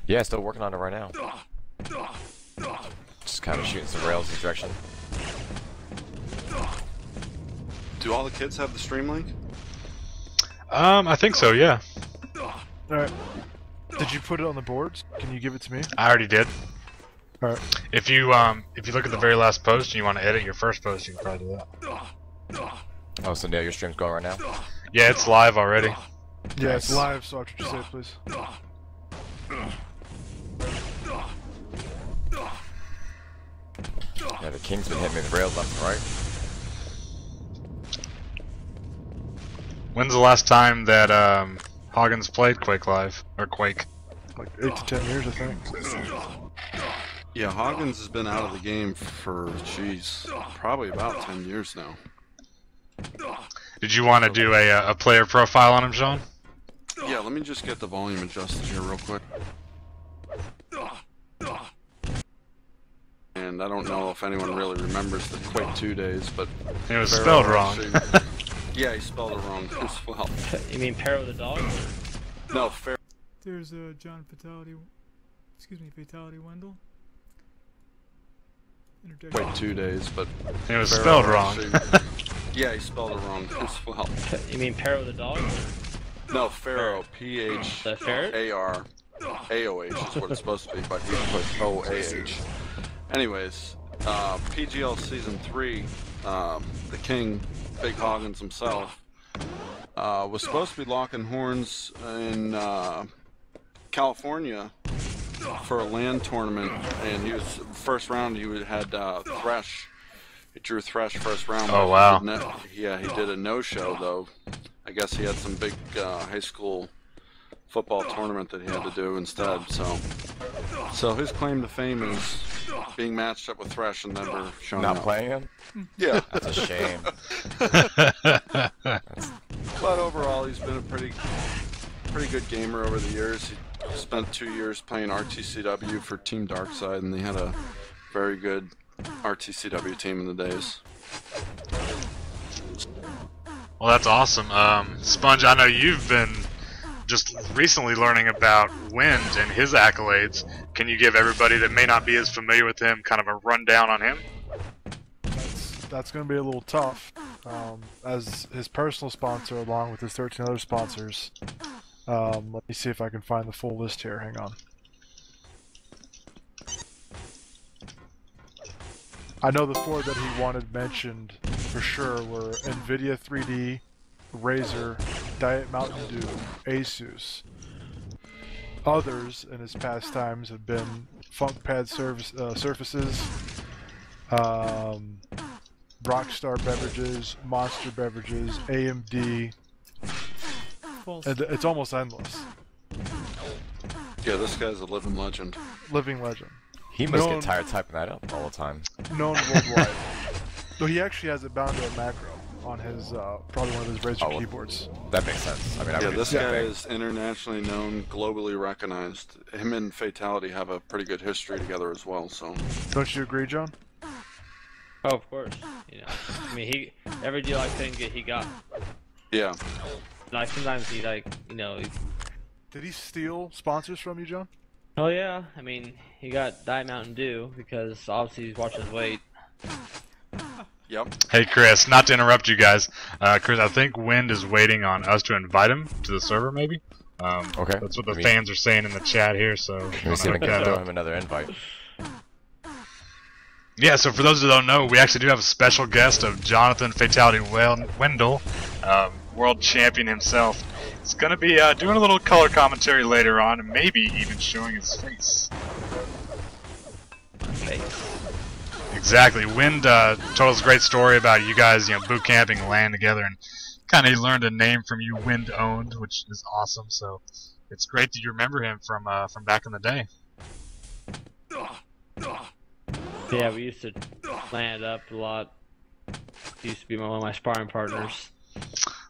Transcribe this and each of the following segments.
Yeah, still working on it right now. Just kind of shooting some rails in the direction. Do all the kids have the stream link? I think so, yeah. Alright. Did you put it on the boards? Can you give it to me? I already did. Alright. If you look at the very last post and you want to edit your first post, you can probably do that. Oh, so now your stream's going right now? Yeah, it's live already. Yeah, Nice. it's live, so after you say it, please. Yeah, the King's been hitting me with rails left and right. When's the last time that Hoggins played Quake Live? Or Quake? Like 8 to 10 years, I think. Yeah, Hoggins has been out of the game for, jeez, probably about 10 years now. Did you want to do a player profile on him, Sean? Yeah, let me just get the volume adjusted here real quick. And I don't know if anyone really remembers the Quake 2 days, but... It was Pharaoh spelled wrong. actually- yeah, he spelled it wrong as well. You mean pair with a dog? No, Pharaoh. There's John Fatality, excuse me, fatal1ty. Quake 2 days, but... It was Pharaoh spelled wrong. actually- yeah, he spelled it wrong as well. You mean pair with a dog? No, Pharaoh, The ferret? P-H-A-R-A-O-H is what it's supposed to be, but he put O-A-H. Anyways, PGL Season 3, the King, Big Hoggins himself, was supposed to be locking horns in California for a LAN tournament, and he was first round. He had Thresh. He drew Thresh first round. Oh, wow. Yeah, he did a no-show though. I guess he had some big high school football tournament that he had to do instead. So his claim to fame is being matched up with Thresh and never showing Not up. playing him? Yeah. That's a shame. But overall, he's been a pretty good gamer over the years. He spent 2 years playing RTCW for Team Darkside, and they had a very good RTCW team in the days. Well, that's awesome. Sponge, I know you've been just recently learning about WInd and his accolades. Can you give everybody that may not be as familiar with him kind of a rundown on him? That's going to be a little tough. As his personal sponsor, along with his 13 other sponsors. Let me see if I can find the full list here. Hang on. I know the four that he wanted mentioned for sure were NVIDIA 3D, Razer, Diet Mountain Dew, Asus. Others in his past times have been FunkPad Surfaces, Rockstar Beverages, Monster Beverages, AMD, False. and it's almost endless. Yeah, this guy's a living legend. Living legend. He must Known- get tired typing that up all the time. Known worldwide. Though he actually has it bound to a macro on his, probably one of his Razer Oh, well, keyboards. That makes sense. I mean, I Yeah, would this do the guy same thing. is internationally known, globally recognized. Him and Fatality have a pretty good history together as well, so... Don't you agree, John? Oh, of course. You know, I mean, every deal I couldn't get, he got. Yeah. Like sometimes he Did he steal sponsors from you, John? Oh yeah. I mean, he got Diet Mountain Dew because obviously he's watching his weight. Yep. Hey Chris, not to interrupt you guys. Chris, I think WInd is waiting on us to invite him to the server, maybe. Okay. That's what the fans are saying in the chat here. So Let me see if I can throw him another invite. yeah. So for those who don't know, we actually do have a special guest of Jonathan fatal1ty, world champion himself. He's gonna be doing a little color commentary later on, and maybe even showing his face. Exactly. WInd told us a great story about you guys, boot camping and LAN together, and kind of learned a name from you, WInd0wned, which is awesome. So it's great that you remember him from back in the day. Yeah, we used to land up a lot. He used to be one of my sparring partners.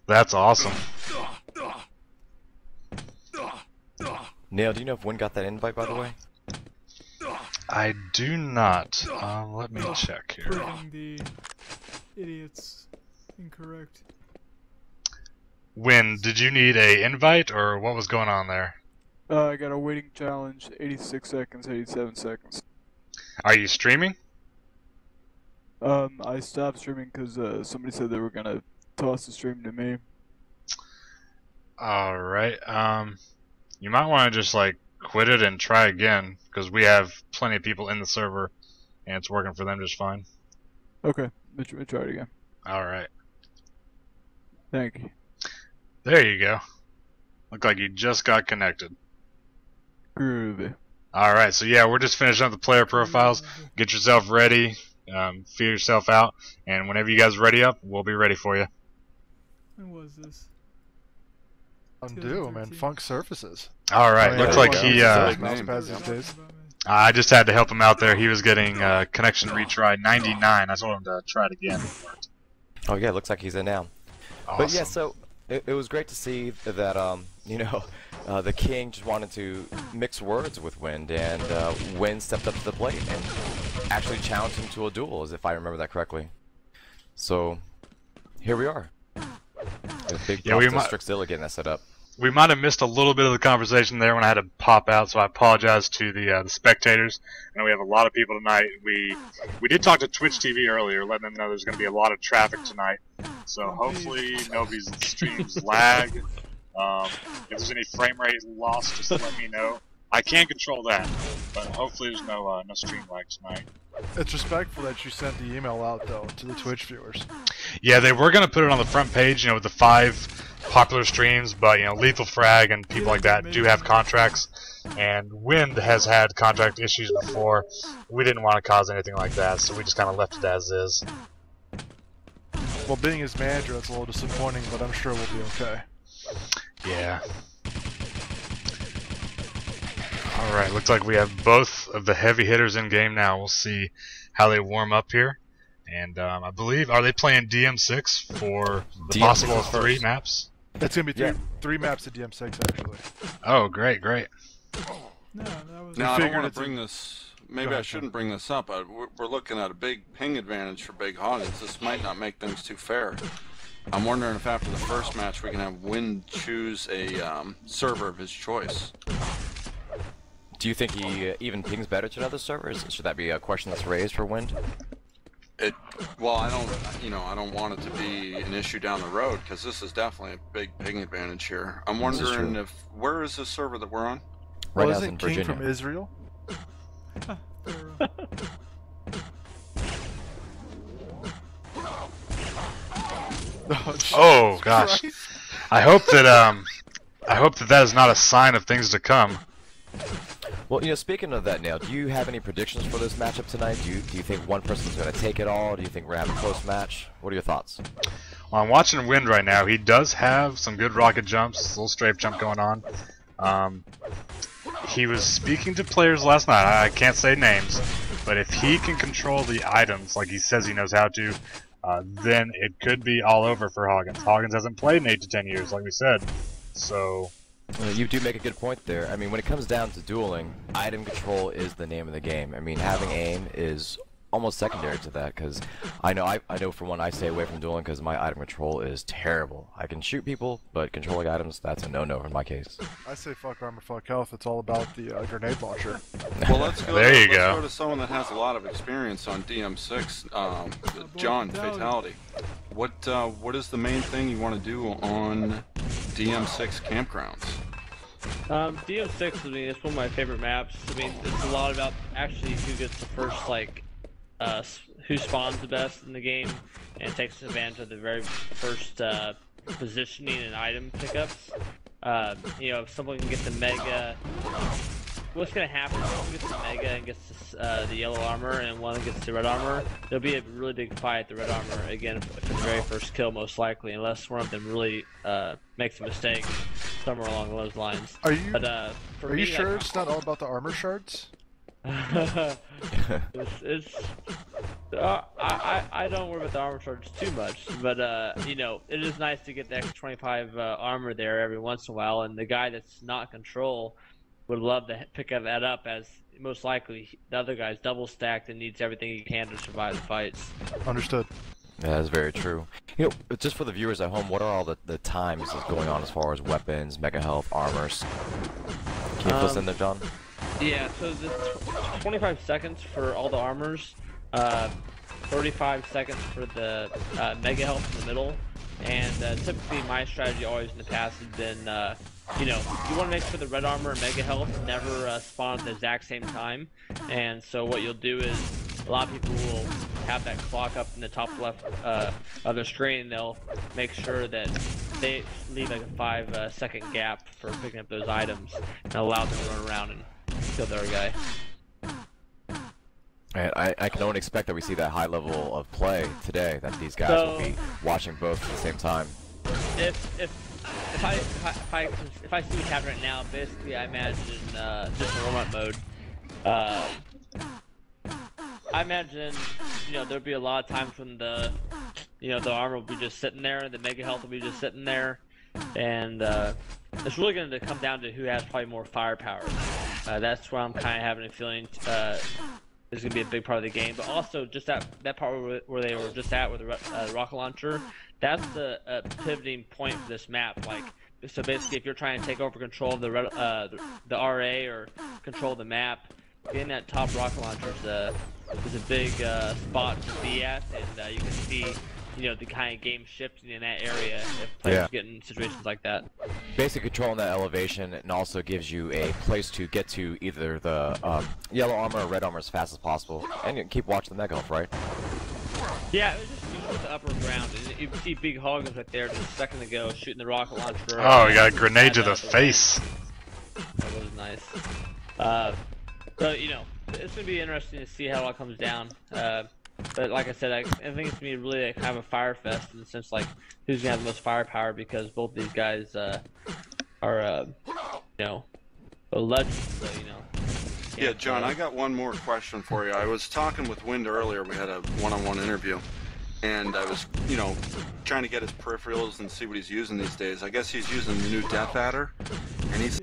That's awesome. Neil, do you know if Win got that invite, by the way? I do not. Let me check here. Proving the idiots incorrect. Win, did you need a invite, or what was going on there? I got a waiting challenge, 86 seconds, 87 seconds. Are you streaming? I stopped streaming because somebody said they were gonna toss the stream to me. Alright, you might want to just, like, quit it and try again, because we have plenty of people in the server, and it's working for them just fine. Okay, let me try it again. Alright. Thank you. There you go. Look like you just got connected. Groovy. Alright, so yeah, we're just finishing up the player profiles. Get yourself ready, feel yourself out, and whenever you guys are ready up, we'll be ready for you. When was this? Undo, man. Funk Surfaces. Alright, Oh, looks yeah, like yeah. he, Those Big mouse name. pads these days. I just had to help him out there. He was getting connection retry 99. I told him to try it again. It worked. Oh yeah, looks like he's in now. Awesome. But yeah, so it was great to see that you know, the King just wanted to mix words with WInd, and WInd stepped up to the plate and actually challenged him to a duel, as if I remember that correctly. So here we are. A big Yeah, we props to might- Strixzilla getting that set up. We might have missed a little bit of the conversation there when I had to pop out, so I apologize to the spectators. I know we have a lot of people tonight. We did talk to Twitch TV earlier, letting them know there's going to be a lot of traffic tonight. So hopefully nobody's streams lag. If there's any frame rate loss, just let me know. I can't control that, but hopefully there's no stream lag tonight. It's respectful that you sent the email out, though, to the Twitch viewers. Yeah, they were going to put it on the front page, you know, with the 5 popular streams, but, you know, Lethal Frag and people like that do have contracts, and WInd has had contract issues before. We didn't want to cause anything like that, so we just kind of left it as is. Well, being his manager, that's a little disappointing, but I'm sure we'll be okay. Yeah. Alright, looks like we have both of the heavy hitters in game now. We'll see how they warm up here. And I believe, are they playing DM6 for the DM6 possible is 3 first. maps? It's gonna be Yeah. three maps at DM6, actually. Oh, great, great. No, that was. Now, I don't figured want it's to a- bring this. Maybe Go I ahead, shouldn't bring this up. We're looking at a big ping advantage for Big Hoggins. This might not make things too fair. I'm wondering if after the first match we can have WInd choose a server of his choice. Do you think he even pings better to another servers? Should that be a question that's raised for WInd? Well, I don't want it to be an issue down the road because this is definitely a big ping advantage here. I'm This is wondering true. where is this server that we're on? Right Well, now it's isn't in King Virginia. from Israel? Oh, gosh. I hope that that is not a sign of things to come. Well, you know, speaking of that, Nail, do you have any predictions for this matchup tonight? Do you think one person's going to take it all? Do you think we're going to have a close match? What are your thoughts? Well, I'm watching WInd right now. He does have some good rocket jumps, a little strafe jump going on. He was speaking to players last night. I can't say names, but if he can control the items like he says he knows how to, then it could be all over for Hoggins. Hoggins hasn't played in 8 to 10 years, like we said. So, You do make a good point there. I mean, when it comes down to dueling, item control is the name of the game. I mean, having aim is almost secondary to that, because I know for one, I stay away from dueling because my item control is terrible. I can shoot people, but controlling items, that's a no-no in my case. I say fuck armor, fuck health. It's all about the grenade launcher. Well, let's go. There you let's go. go to someone that has a lot of experience on DM6. John, fatality. What is the main thing you want to do on DM6 campgrounds? DM6, I mean, it's one of my favorite maps. I mean, it's a lot about actually who gets the first, like, who spawns the best in the game and takes advantage of the very first positioning and item pickups. You know, if someone can get the mega, what's gonna happen if someone gets the mega and gets the yellow armor and one gets the red armor, there'll be a really big fight at the red armor again for the very first kill, most likely, unless one of them really makes a mistake somewhere along those lines. Are you? But for Are me, you sure like, it's not all about the armor shards? I don't worry about the armor shards too much, but you know, it is nice to get the extra 25 armor there every once in a while, and the guy that's not control would love to pick that up, as most likely the other guy's double stacked and needs everything he can to survive the fights. Understood. That is very true. You know, just for the viewers at home, what are all the times that's going on as far as weapons, mega health, armors? Can you fill us in there, John? Yeah, so the 25 seconds for all the armors, 35 seconds for the mega health in the middle, and typically my strategy always in the past has been, you know, you want to make sure the red armor and mega health never spawn at the exact same time, and so what you'll do is a lot of people will have that clock up in the top left of the screen, and they'll make sure that they leave like a 5-second gap for picking up those items and allow them to run around and kill their guy. And I can only expect that we see that high level of play today, that these guys will be watching both at the same time. If I see what's happening right now, basically I imagine just a warm-up mode. I imagine, you know, there'll be a lot of times when the armor will be just sitting there, the mega health will be just sitting there, and it's really going to come down to who has probably more firepower. That's where I'm kind of having a feeling is going to be a big part of the game. But also, just that part where they were just at with the rocket launcher, that's the pivoting point for this map. Like, so basically, if you're trying to take over control of the RA or control the map, getting that top rocket launcher is a big spot to be at, and you can see, you know, the kind of game shifting in that area if players get in situations like that. Basically controlling that elevation, and also gives you a place to get to either the yellow armor or red armor as fast as possible, and you can keep watching the mega health, right? Yeah, it was just using the upper ground. And you see Big Hoggins right there just a second ago shooting the rocket launcher. Oh, he got a grenade to the face. That was nice. So, you know, it's going to be interesting to see how it all comes down. But like I said, I think it's going to be really kind of a fire fest in the sense, like, who's going to have the most firepower, because both these guys are, you know, legends, so, you know. Yeah, John, I got one more question for you. I was talking with WInd earlier. We had a one-on-one interview, and I was, you know, trying to get his peripherals and see what he's using these days. I guess he's using the new Death Adder, and he's...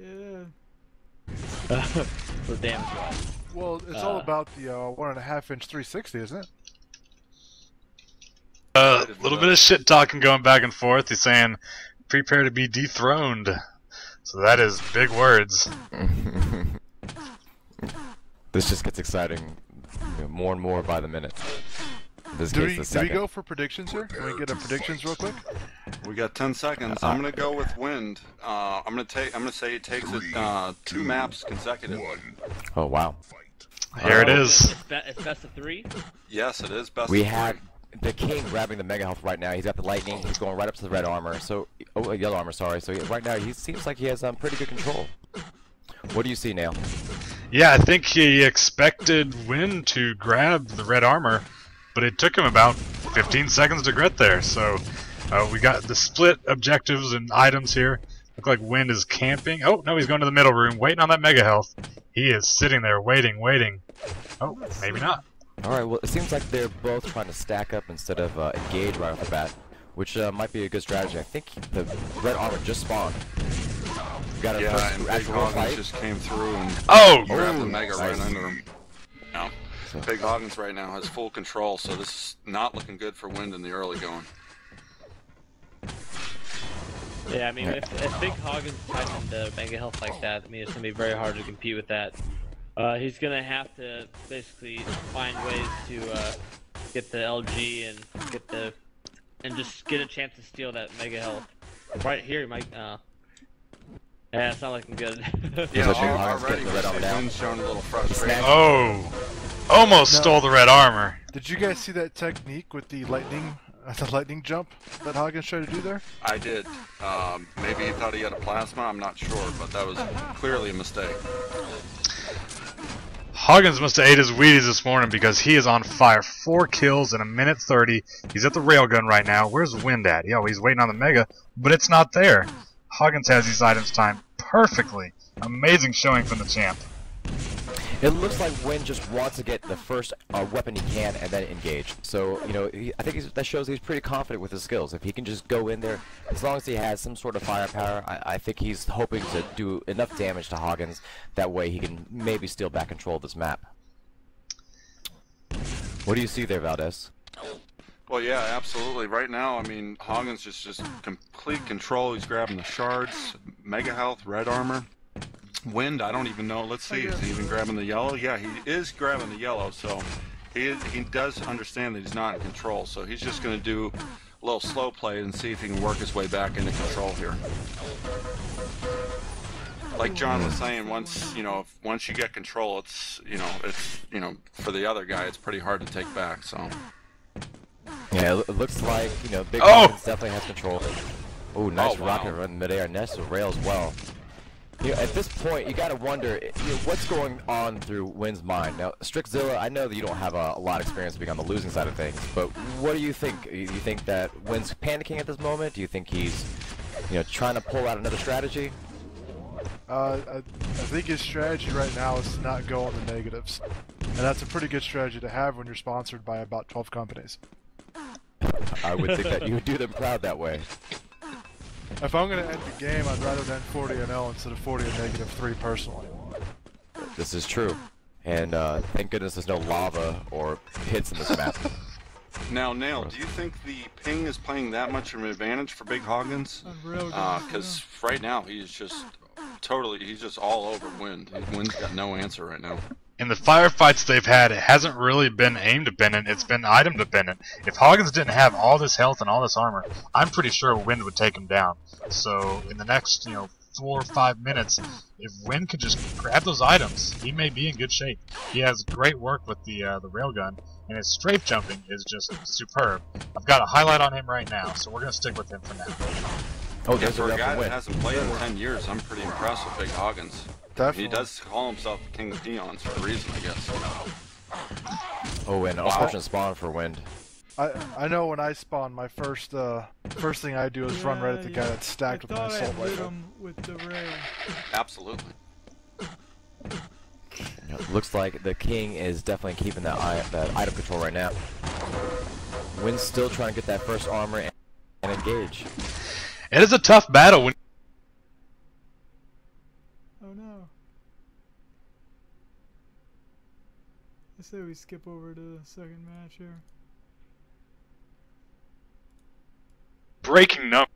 For damage wise. Well, it's all about the 1.5-inch 360, isn't it? A little bit of shit talking going back and forth. He's saying, prepare to be dethroned. So that is big words. This just gets exciting, you know, more and more by the minute. Do we go for predictions here? Can we get a predictions real quick? We got 10 seconds. I'm gonna go with WInd. I'm gonna say he takes it 2 maps consecutive. Oh wow! Here it is. It's best of 3. Yes, it is best. We of have 3. the king grabbing the mega health right now. He's got the lightning. He's going right up to the red armor. So, yellow armor. Sorry. So right now he seems like he has pretty good control. What do you see, Nail? Yeah, I think he expected WInd to grab the red armor, but it took him about 15 seconds to get there. So we got the split objectives and items here. Look like WInd is camping. Oh, no, he's going to the middle room, waiting on that mega health. He is sitting there waiting. Oh, maybe not. Alright, well, it seems like they're both trying to stack up instead of engage right off the bat, which might be a good strategy. I think the red armor just spawned. Got a first and Big actual Hoggins fight. just came through and grabbed the mega right under him. No. Big Hoggins right now has full control, so this is not looking good for WInd in the early going. Yeah, I mean, if Big Hoggins types into mega health like that, I mean, it's going to be very hard to compete with that. He's going to have to basically find ways to get the LG and just get a chance to steal that mega health. Right here, Mike. Yeah, it's not looking good. Yeah, already WIND's showing a little frustration. Oh, almost stole the red armor. Did you guys see that technique with the lightning jump that Hoggins tried to do there? I did. Maybe he thought he had a plasma, I'm not sure, but that was clearly a mistake. Hoggins must have ate his Wheaties this morning because he is on fire. 4 kills in a minute 30. He's at the railgun right now. Where's WInd at? Yo, he's waiting on the mega, but it's not there. Hoggins has these items timed perfectly. Amazing showing from the champ. It looks like WInd just wants to get the first weapon he can and then engage. So, you know, I think that shows he's pretty confident with his skills. If he can just go in there, as long as he has some sort of firepower, I think he's hoping to do enough damage to Hoggins. That way he can maybe steal back control of this map. What do you see there, Valdez? Well, yeah, absolutely. Right now, I mean, Hoggins just complete control. He's grabbing the shards, mega health, red armor. WInd, I don't even know. Let's see. Is he even grabbing the yellow? Yeah, he is grabbing the yellow. So he does understand that he's not in control. So he's just going to do a little slow play and see if he can work his way back into control here. Like John was saying, once you get control, it's for the other guy, it's pretty hard to take back. So yeah, it looks like Big Hawkins definitely has control. Oh, nice rocket run midair, next to rail as well. At this point, you gotta wonder, what's going on through WIN's mind. Now, Strickzilla, I know that you don't have a lot of experience being on the losing side of things, but what do you think? Do you think that WIN's panicking at this moment? Do you think he's, trying to pull out another strategy? I think his strategy right now is to not go on the negatives, and that's a pretty good strategy to have when you're sponsored by about 12 companies. I would think that you would do them proud that way. If I'm going to end the game, I'd rather end 40-0 instead of 40-3 personally. This is true. And thank goodness there's no lava or hits in this map. Now, Nail, do you think the ping is playing that much of an advantage for Big Hawkins? Because right now he's just all over WIND. WIN's got no answer right now. In the firefights they've had, it hasn't really been aim dependent, it's been item dependent. If Hawkins didn't have all this health and all this armor, I'm pretty sure WIND would take him down. So in the next, 4 or 5 minutes, if WIND could just grab those items, he may be in good shape. He has great work with the railgun, and his strafe jumping is just superb. I've got a highlight on him right now, so we're going to stick with him for now. Oh, there's for a guy that hasn't played in 10 years, I'm pretty impressed with Big Hawkins. Definitely. He does call himself the king of peons for a reason, I guess. Oh, and unfortunate spawn for WIND. I know when I spawn, my first thing I do is run right at the guy that's stacked with my assault rifle. Him with the rail. Absolutely. Looks like the king is definitely keeping that item control right now. WIN's still trying to get that first armor and engage. It is a tough battle when Oh no. I say we skip over to the second match here. breaking number.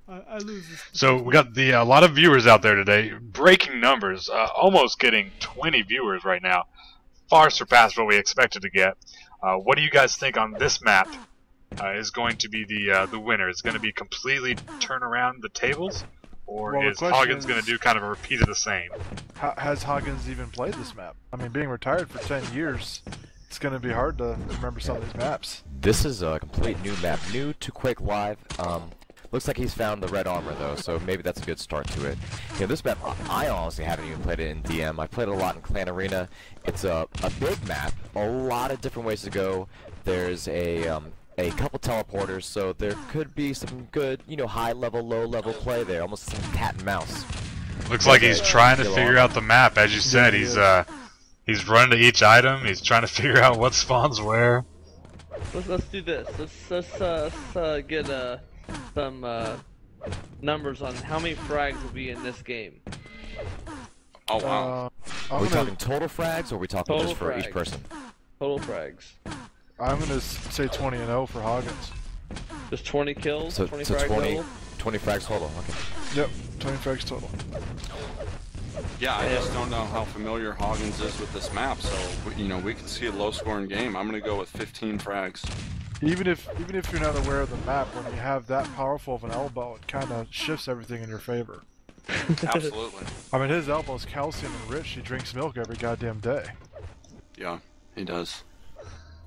I lose this. So we got a lot of viewers out there today. Breaking numbers, almost getting 20 viewers right now. Far surpassed what we expected to get. What do you guys think on this map is going to be the winner? Is it going to be completely turn around the tables? Or Well, is Hoggins going to do kind of a repeat of the same? Has Hoggins even played this map? I mean, being retired for 10 years, it's going to be hard to remember some of these maps. This is a complete new map, new to Quake Live. Looks like he's found the red armor though, so maybe that's a good start to it. You know, this map, I honestly haven't even played it in DM. I played it a lot in Clan Arena. It's a big map, a lot of different ways to go. There's a couple teleporters, so there could be some good, you know, high level, low level play there, almost some cat and mouse. Looks like he's trying to figure out the map. As you said, he's running to each item. He's trying to figure out what spawns where. Let's do this. Let's get some numbers on how many frags will be in this game. Oh wow. Are we talking total frags, or are we talking Total just for frags. each person? Total frags. I'm going to say 20-0 for Hoggins. Just 20 kills, So, 20 so frags 20, total? 20 frags total. Okay. Yep, 20 frags total. Yeah, I just don't know how familiar Hoggins is with this map, so you know we can see a low-scoring game. I'm gonna go with 15 frags. Even if you're not aware of the map, when you have that powerful of an elbow, it kind of shifts everything in your favor. Absolutely. I mean, his elbow's calcium and rich. He drinks milk every goddamn day. Yeah, he does.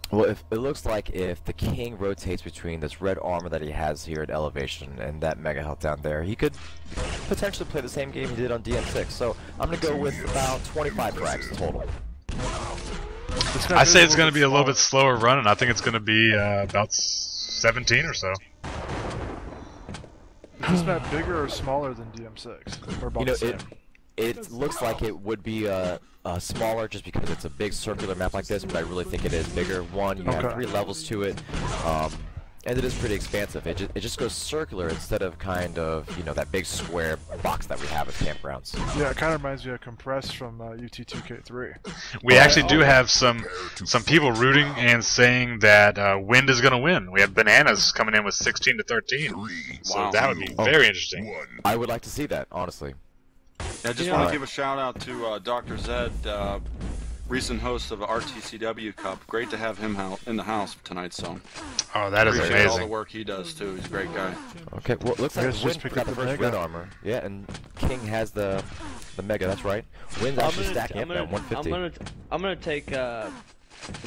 Well, if it looks like if the king rotates between this red armor that he has here at elevation and that mega health down there, he could potentially play the same game he did on DM6. So I'm gonna go with about 25 frags total. I say it's going to be a little bit slower running. I think it's going to be about 17 or so. Is this map bigger or smaller than DM6? Or about You know, the same? it looks like it would be smaller just because it's a big circular map like this, but I really think it is bigger. One, you have 3 levels to it. And it is pretty expansive. It just goes circular instead of kind of, you know, that big square box that we have at campgrounds. Yeah, it kind of reminds me of Compress from UT2K3. We actually do have some people rooting and saying that WInd is going to win. We have Bananas coming in with 16 to 13. So Wow. that would be very interesting. I would like to see that, honestly. I just want to give a shout out to Dr. Zed, recent host of the RTCW Cup. Great to have him in the house tonight. So Oh, that is appreciate all the amazing. work he does too. He's a great guy. Okay, well, it looks like Guess just Wind pick got up the the first Mega. red armor. Yeah, and King has the Mega, that's right. Wind's actually stacking up at 150. I'm gonna take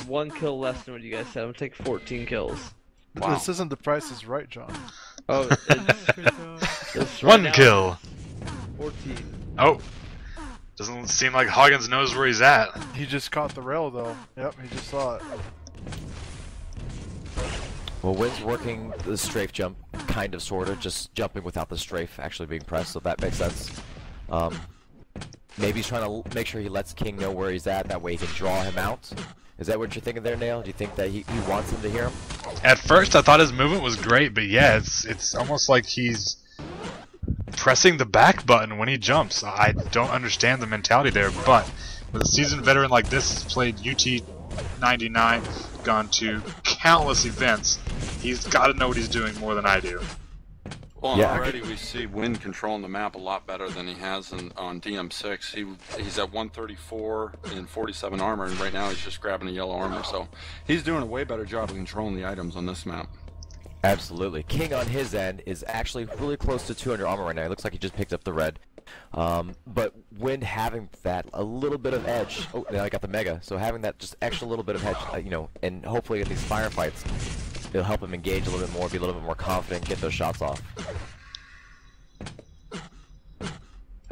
1 kill less than what you guys said. I'm gonna take 14 kills. Wow. This isn't the Price is Right, John. Oh, it's right 1 now, kill. 14. Oh. Doesn't seem like Hoggins knows where he's at. He just caught the rail, though. Yep, he just saw it. Well, Wind's working the strafe jump, kind of, sort of, just jumping without the strafe actually being pressed, so that makes sense. Maybe he's trying to make sure he lets King know where he's at, that way he can draw him out. Is that what you're thinking there, Nail? Do you think that he wants him to hear him? At first, I thought his movement was great, but yeah, it's almost like he's pressing the back button when he jumps. I don't understand the mentality there, but with a seasoned veteran like this, he's played UT99, gone to countless events, he's got to know what he's doing more than I do. Well, Yeah, already we see Wind controlling the map a lot better than he has on DM6. He's at 134 and 47 armor, and right now he's just grabbing a yellow armor. So he's doing a way better job of controlling the items on this map. Absolutely. King on his end is actually really close to 200 armor right now. It looks like he just picked up the red. But Wind having that a little bit of edge. Oh, now I got the Mega. So having that just extra little bit of edge, you know, and hopefully in these firefights, it'll help him engage a little bit more, be a little bit more confident, get those shots off.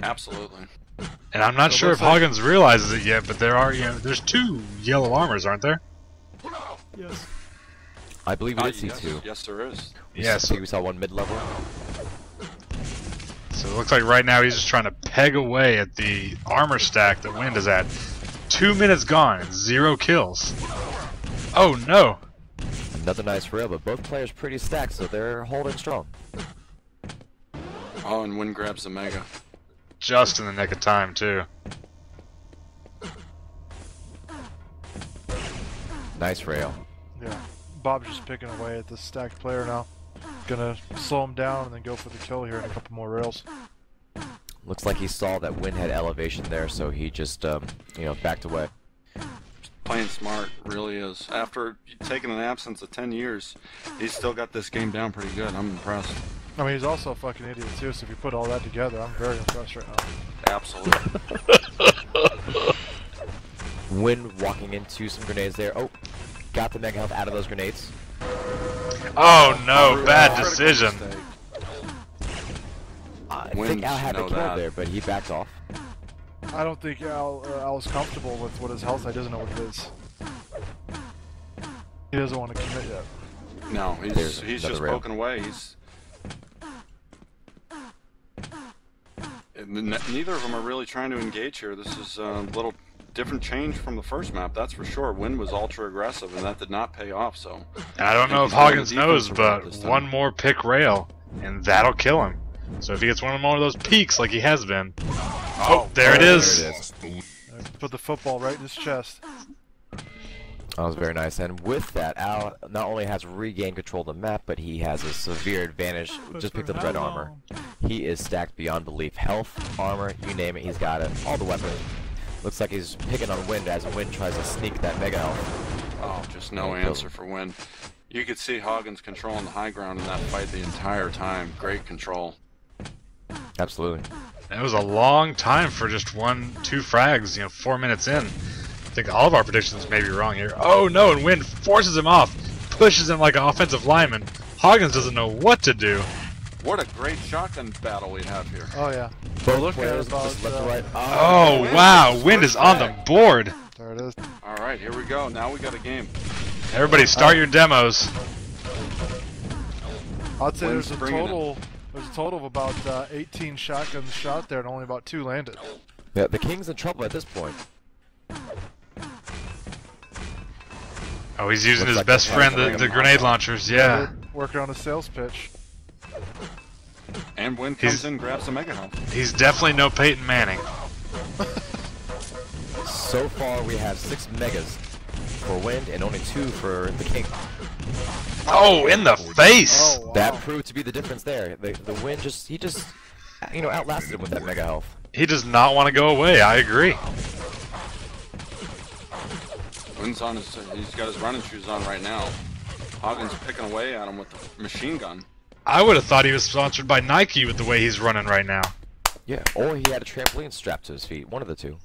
Absolutely. And I'm not sure if Hoggins realizes it yet, but there are, there's 2 yellow armors, aren't there? Yes. I believe we did see yes, 2. yes, there is. Yes. We saw 1 mid-level. So it looks like right now he's just trying to peg away at the armor stack that Wind is at. 2 minutes gone and 0 kills. Oh no! Another nice rail, but both players pretty stacked, so they're holding strong. Oh, and Wind grabs the Mega. Just in the nick of time too. Nice rail. Yeah. Bob's just picking away at the stacked player now. Gonna slow him down and then go for the kill here in a couple more rails. Looks like he saw that Wind had elevation there, so he just, you know, backed away. Playing smart, really is. After taking an absence of 10 years, he's still got this game down pretty good. I'm impressed. I mean, he's also a fucking idiot too, so if you put all that together, I'm very impressed right now. Absolutely. Wind walking into some grenades there. Oh, got the Mega Health out of those grenades. Oh no, bad Critical decision. mistake. I Wind think Al had should the know kill that. there, but he backed off. I don't think Al is comfortable with what his health. He doesn't know what it is. He doesn't want to commit yet. No, There's he's another just rail. poking away. Neither of them are really trying to engage here. This is a little different change from the first map, that's for sure. Wind was ultra aggressive, and that did not pay off. So And I don't know if he's going Hoggins the knows, defensive route but this time. one more pick rail, and that'll kill him. So if he gets one more of those peaks like he has been. Oh, there it is. There it is. Put the football right in his chest. That was very nice. And with that, Al not only has regained control of the map, but he has a severe advantage. Just picked up the red armor. He is stacked beyond belief. Health, armor, you name it, he's got it. All the weapons. Looks like he's picking on Wind as Wind tries to sneak that Mega Health. Oh, just no answer for Wind. You could see Hoggins controlling the high ground in that fight the entire time. Great control. Absolutely. It was a long time for just 2 frags, 4 minutes in. I think all of our predictions may be wrong here. Oh no, and Wind forces him off, pushes him like an offensive lineman. Hoggins doesn't know what to do. What a great shotgun battle we have here. Oh yeah. Both look at players it about, just left to right. Oh Wind wow, is Wind is first on the frag. board. There it is. All right, here we go. Now we got a game. Everybody start your demos. I'd say Wind's there's a bringing it. total of about 18 shotguns shot there, and only about 2 landed. Yeah, the King's in trouble at this point. Oh, he's using Looks his like best they're friend, trying to the bring him grenade launchers, yeah. working on a sales pitch. And Wind comes in, grabs the Mega Health. He's definitely no Peyton Manning. So far, we have 6 megas for Wind and only 2 for the King. Oh, in the face! Oh, wow. That proved to be the difference there. The Wind he just, you know, outlasted him with that mega health. He does not want to go away. I agree. Wind's on he's got his running shoes on right now. Hoggins picking away at him with the machine gun. I would have thought he was sponsored by Nike with the way he's running right now. Yeah, or he had a trampoline strapped to his feet. One of the two.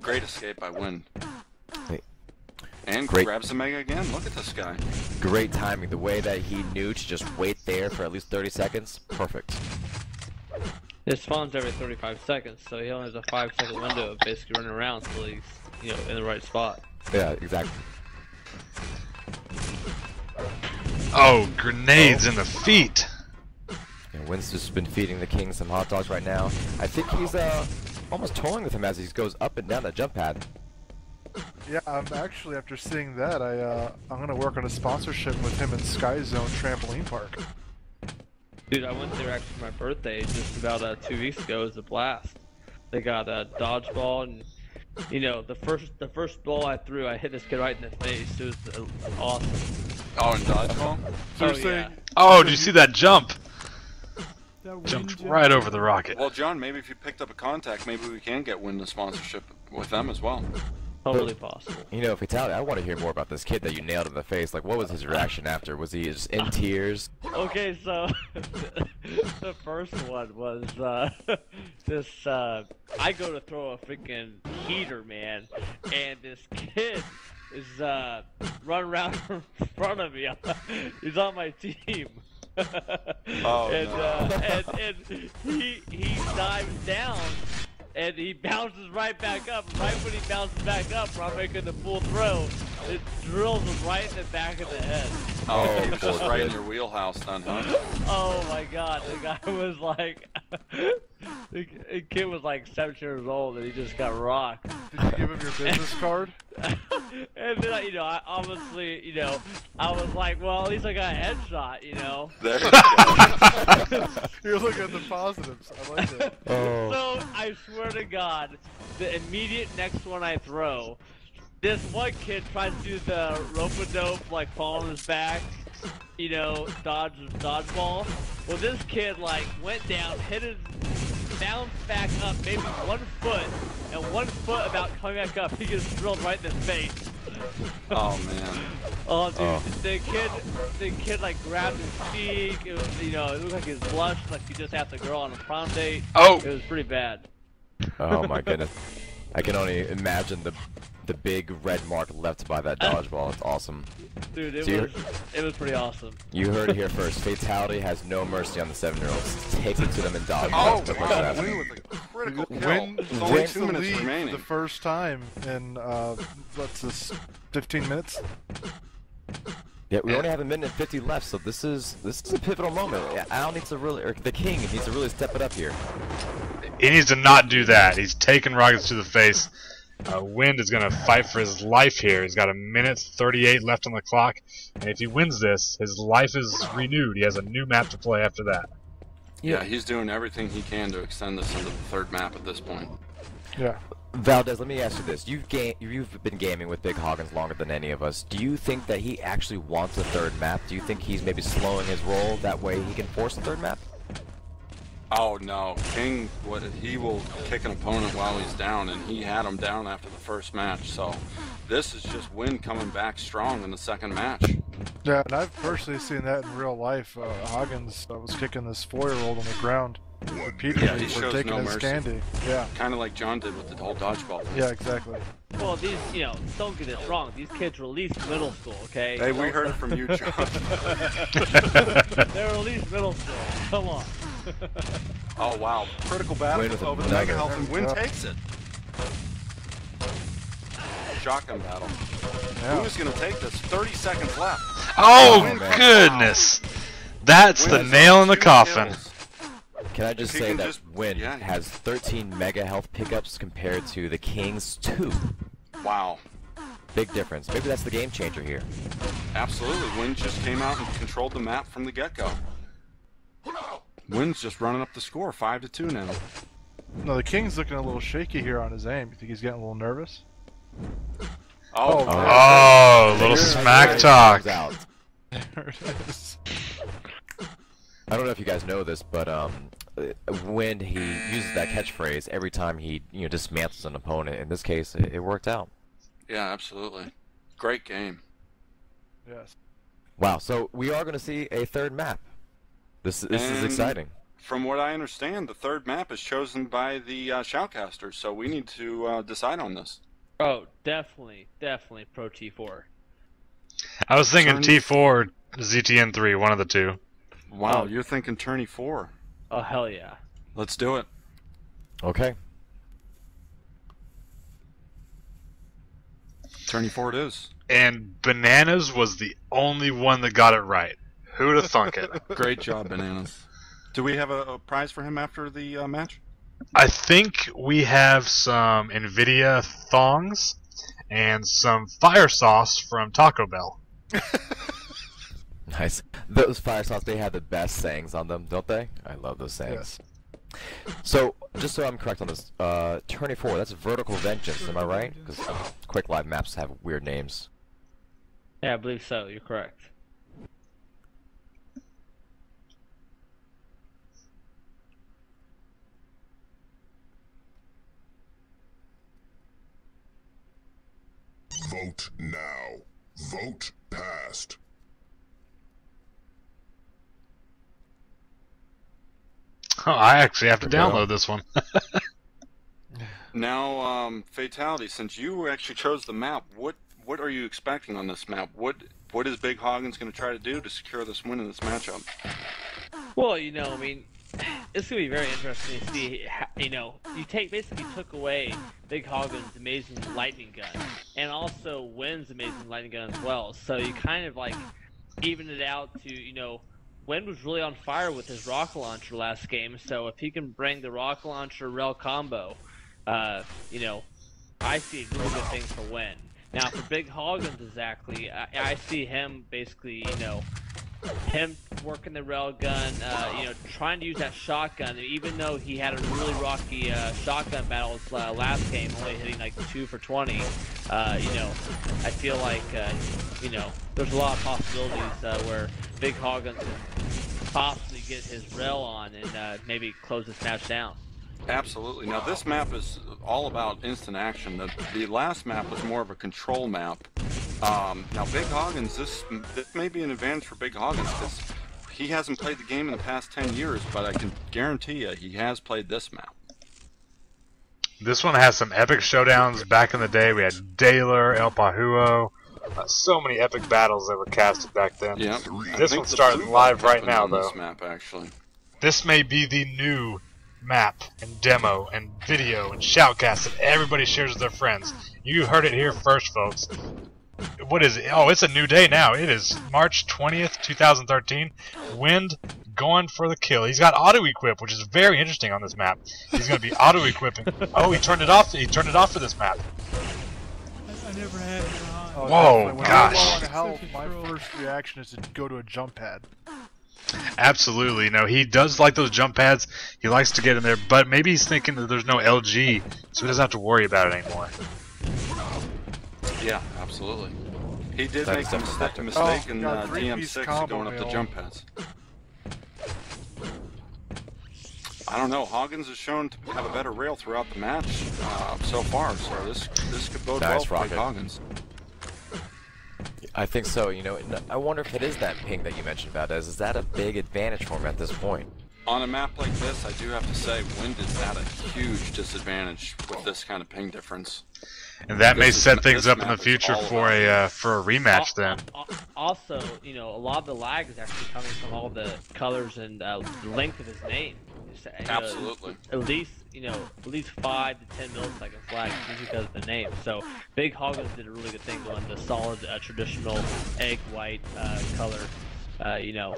Great escape by Wind. Hey. And Great. grabs the Mega again. Look at this guy. Great timing. The way that he knew to just wait there for at least 30 seconds. Perfect. It spawns every 35 seconds, so he only has a 5-second window of basically running around until he's, you know, in the right spot. Yeah, exactly. Oh, grenades in the feet. Yeah, Wind's just been feeding the King some hot dogs right now. I think he's almost toying with him as he goes up and down that jump pad. Yeah, I'm actually, after seeing that, I'm gonna work on a sponsorship with him in Sky Zone Trampoline Park. Dude, I went there actually for my birthday just about 2 weeks ago. It was a blast. They got a dodgeball, and you know, the first ball I threw, I hit this kid right in the face. It was awesome. Oh, and dodgeball? So Oh, you're saying, Oh, did you see that jump? That Jumped wind right over the rocket. Well, John, maybe if you picked up a contact, maybe we can get Wind a sponsorship with them as well. Totally possible. You know, Fatality, I want to hear more about this kid that you nailed in the face. Like, what was his reaction after? Was he just in tears? Okay, so the first one was this. I go to throw a freaking heater, man, and this kid is running around in front of me. He's on my team. Oh, and, no. and he dives down. And he bounces right back up. Right when he bounces back up, I'm making the full throw. It drills him right in the back of the head. Oh, he was just right in your wheelhouse then, huh? Oh my god, the guy was like... the kid was like 7 years old and he just got rocked. did you give him your business card? And then, you know, I obviously, you know, I was like, well, at least I got a headshot, you know? There you go. You're looking at the positives. I like it. Oh. So, I swear to God, the immediate next one I throw, this one kid tries to do the rope-a-dope, like, fall on his back, you know, dodgeball. Well, this kid, like, went down, hit his, bounced back up, maybe 1 foot, and 1 foot about coming back up, he gets drilled right in the face. Oh, man. Oh, dude, Oh. the kid, like, grabbed his cheek, it was, you know, it looked like he was blushed, like he just asked a girl on a prom date. Oh! It was pretty bad. Oh my goodness. I can only imagine the big red mark left by that dodgeball. It's awesome. Dude, So it was pretty awesome. You heard it here first. Fatality has no mercy on the 7-year-olds. Takes it to them in dodgeball. Oh, to push wow. that. Wind with a critical kill. Win There's only takes 2 the minutes lead for remaining. the first time in, what's this, 15 minutes? Yeah, we only have 1 minute and 50 left, so this is a pivotal moment. Al needs to really, or the King needs to really step it up here. He needs to not do that. He's taking rockets to the face. Wind is going to fight for his life here. He's got 1:38 left on the clock, and if he wins this, his life is renewed. He has a new map to play after that. Yeah, he's doing everything he can to extend this into the 3rd map at this point. Yeah. Valdez, let me ask you this. You've been gaming with Big Hoggins longer than any of us. Do you think that he actually wants a 3rd map? Do you think he's maybe slowing his roll that way he can force a 3rd map? Oh no, King, he will kick an opponent while he's down, and he had him down after the first match, so this is just Wind coming back strong in the 2nd match. Yeah, and I've personally seen that in real life. Hoggins was kicking this 4-year-old on the ground repeatedly Yeah, he for shows taking no his mercy. standing. Yeah, Kind of like John did with the whole dodgeball thing. yeah, exactly. Well, these, you know, don't get this wrong. These kids were at least middle school, okay? Hey, we heard it from you, John. They were at least middle school. Come on. Oh wow, critical battle Wind with over the another. Mega Health, and Wind Yeah. takes it. Shotgun battle. Yeah. Who's gonna take this? 30 seconds left. Oh, Wind comes goodness! That's the Wind is nail on in the 2 coffin. kills. Can I just If he say can that just- Wind yeah. has 13 mega health pickups compared to the King's 2. Wow. Big difference. Maybe that's the game changer here. Absolutely. WInd just came out and controlled the map from the get-go. WIND's just running up the score, 5-2 now. No, the King's looking a little shaky here on his aim. You think he's getting a little nervous? Oh, Oh, little smack talk. Out. There it is. I don't know if you guys know this, but WInd, he uses that catchphrase every time he dismantles an opponent. In this case, it worked out. yeah, absolutely. Great game. Yes. Wow, so we are going to see a third map. This is exciting. From what I understand, the third map is chosen by the shoutcasters, so we need to decide on this. Oh, definitely Pro T4. I was thinking Tourney- T4, ZTN3, one of the two. Wow, Oh. you're thinking Tourney 4. Oh, hell yeah. Let's do it. Okay. Tourney 4 it is. And Bananas was the only one that got it right. Who'd have thunk it? Great job, Bananas. Do we have a prize for him after the match? I think we have some NVIDIA thongs and some fire sauce from Taco Bell. Nice. Those fire sauce, they have the best sayings on them, don't they? I love those sayings. So, just so I'm correct on this, Tourney 4, that's Vertical Vengeance, am I right? Because Quick Live maps have weird names. Yeah, I believe so. You're correct. Vote now. Vote passed. Oh, I actually have to download this one. Now, Fatality, since you actually chose the map, what are you expecting on this map? What is Big Hoggins going to try to do to secure this win in this matchup? Well, I mean, it's going to be very interesting to see, you basically took away Big Hoggins' amazing lightning gun, and also WIND's amazing lightning gun as well, so you kind of, like, even it out to, WIND was really on fire with his rocket launcher last game, so if he can bring the rocket launcher rail combo, I see a really good thing for WIND. Now, for Big Hoggins, exactly, I see him basically, him working the rail gun, trying to use that shotgun, even though he had a really rocky shotgun battles last game, only hitting like 2 for 20. I feel like, there's a lot of possibilities where Big Hoggins can possibly get his rail on and maybe close this match down. Absolutely. Now, this map is all about instant action. The last map was more of a control map. Now, Big Hoggins, this may be an advantage for Big Hoggins because he hasn't played the game in the past 10 years, but I can guarantee you he has played this map. This one has some epic showdowns back in the day. We had Daler, El Pajuo. So many epic battles that were casted back then. Yeah. This one's starting live right now, though. This map, actually. This may be the new map and demo and video and shoutcast that everybody shares with their friends. You heard it here first, folks. What is it? Oh, it's a new day now. It is March 20th, 2013. WIND going for the kill. He's got auto-equip, which is very interesting on this map. He's going to be auto-equipping. Oh, he turned it off. He turned it off for this map. I never had it on. Oh, Whoa, definitely. When gosh. I'm low on health, Such a my troll. first reaction is to go to a jump pad. Absolutely. No, he does like those jump pads. He likes to get in there, but maybe he's thinking that there's no LG, so he doesn't have to worry about it anymore. Yeah, absolutely. He did That's make a definitely mistake Oh, in got a three-piece DM6 combo going up the nail. jump pads. I don't know. Hoggins has shown to have a better rail throughout the match so far, so this could bode well Nice for Big rocket. Hoggins. I think so. I wonder if it is that ping that you mentioned about. Is that a big advantage for him at this point? On a map like this, I do have to say, WIND is at a huge disadvantage with this kind of ping difference. And that may This is- set things this up in the map is future all for about a rematch then. Also, a lot of the lag is actually coming from all the colors and the length of his name. Absolutely. At least 5 to 10 milliseconds lag just because of the name. So Big Hoggins did a really good thing going the solid traditional egg white color You know,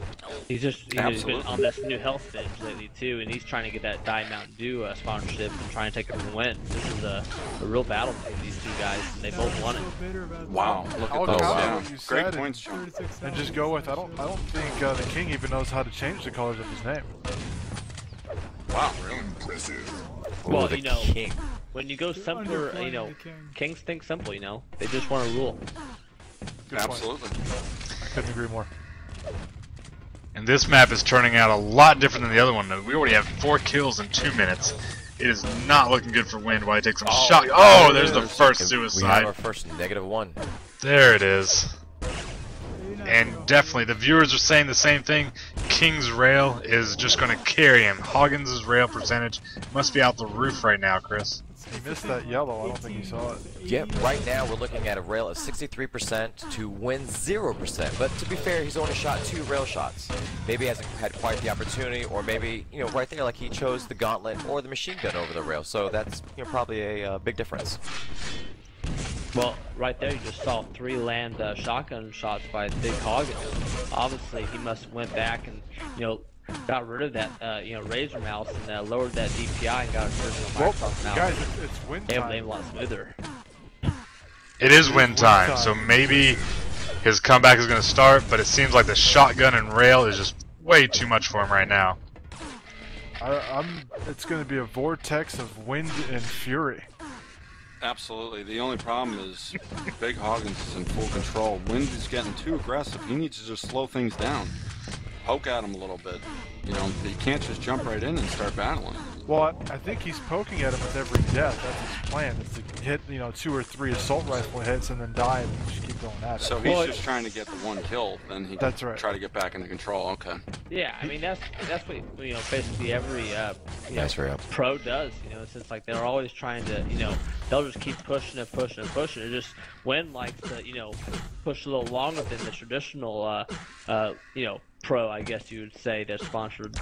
he's been on this new health binge lately too, and he's trying to get that Diet Mountain Dew sponsorship and trying to take it from WInd. This is a real battle between these two guys, and they both won it. Wow, look at those. Yeah. Great points, John. And just go with. I don't think the king even knows how to change the colors of his name. Wow, really? Well, the you know, king. when you go simpler, you know, the king. kings think simple. You know, they just want to rule. Good point. Absolutely. I couldn't agree more. And this map is turning out a lot different than the other one. We already have 4 kills in 2 minutes. It is not looking good for WInd while he takes some shot. Oh, there's the first We have suicide. our first -1. There it is. And definitely, the viewers are saying the same thing. King's rail is just going to carry him. Hoggins' rail percentage must be out the roof right now, Chris. He missed that yellow. I don't think he saw it. Yep, right now we're looking at a rail of 63% to WInd 0%. But to be fair, he's only shot 2 rail shots. Maybe he hasn't had quite the opportunity, or maybe, you know, right there, like he chose the gauntlet or the machine gun over the rail. So that's, you know, probably a big difference. Well, right there you just saw 3 land shotgun shots by Big Hoggins. Obviously, he must have went back and, you know, got rid of that, you know, Razor mouse and lowered that DPI and got a original Microsoft mouse. Guys, it's WInd They time. have a lot smoother. It is WInd time, so maybe his comeback is going to start, but it seems like the shotgun and rail is just way too much for him right now. It's going to be a vortex of wind and fury. Absolutely. The only problem is Big Hoggins is in full control. WInd is getting too aggressive. He needs to just slow things down. Poke at him a little bit. You know, he can't just jump right in and start battling. Well, I think he's poking at him with every death. That's his plan, is to hit, you know, 2 or 3 assault rifle hits and then die and just keep going at it. So he's just trying to get the 1 kill, then he can That's right. try to get back into control. Okay. Yeah, I mean that's what, you know, basically every Nice rail. pro does. You know, it's just like they're always trying to, you know, they'll just keep pushing and pushing and pushing. It just WInd likes to, you know, push a little longer than the traditional, you know, pro, I guess you would say, they're sponsored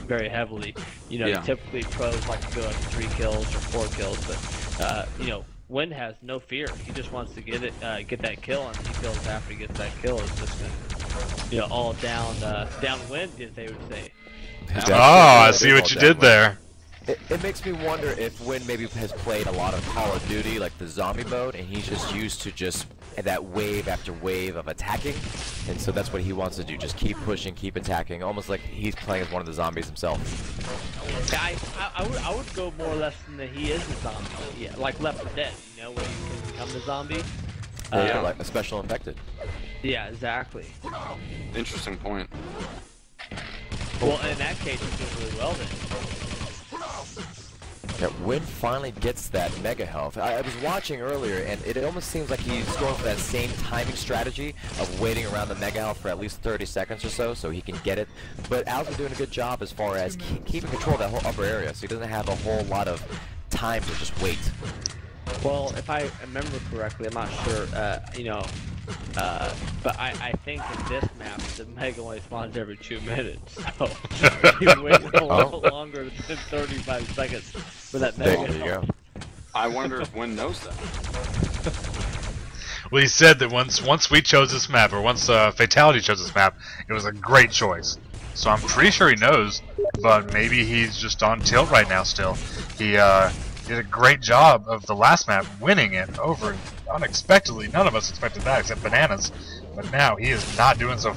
very heavily. You know, Yeah. typically pros like to go up to 3 kills or 4 kills, but you know, WInd has no fear. He just wants to get that kill, and he feels after he gets that kill, it's just gonna, you know, all downwind, as they would say. Oh, I see what you did there. It makes me wonder if WInd maybe has played a lot of Call of Duty, like the zombie mode, and he's just used to just that wave after wave of attacking, and so that's what he wants to do, just keep pushing, keep attacking, almost like he's playing as one of the zombies himself. I would go more or less than that he is a zombie, yeah, like Left 4 Dead, you know, where you can become the zombie. Yeah, like a special infected. Yeah, exactly. Interesting point. Well, in that case, he's doing really well then. Yeah, WInd finally gets that mega health. I was watching earlier, and it almost seems like he's going for that same timing strategy of waiting around the mega health for at least 30 seconds or so he can get it. But Al's been doing a good job as far as keeping control of that whole upper area, so he doesn't have a whole lot of time to just wait. Well, if I remember correctly, I'm not sure, you know, but I think in this map, the Mega only spawns every 2 minutes, so he waited a little longer than 35 seconds for that Mega. There you go. I wonder if WInd knows that. Well, he said that once we chose this map, or once Fatality chose this map, it was a great choice. So I'm pretty sure he knows, but maybe he's just on tilt right now still. He did a great job of the last map, winning it over unexpectedly. None of us expected that except Bananas. But now he is not doing so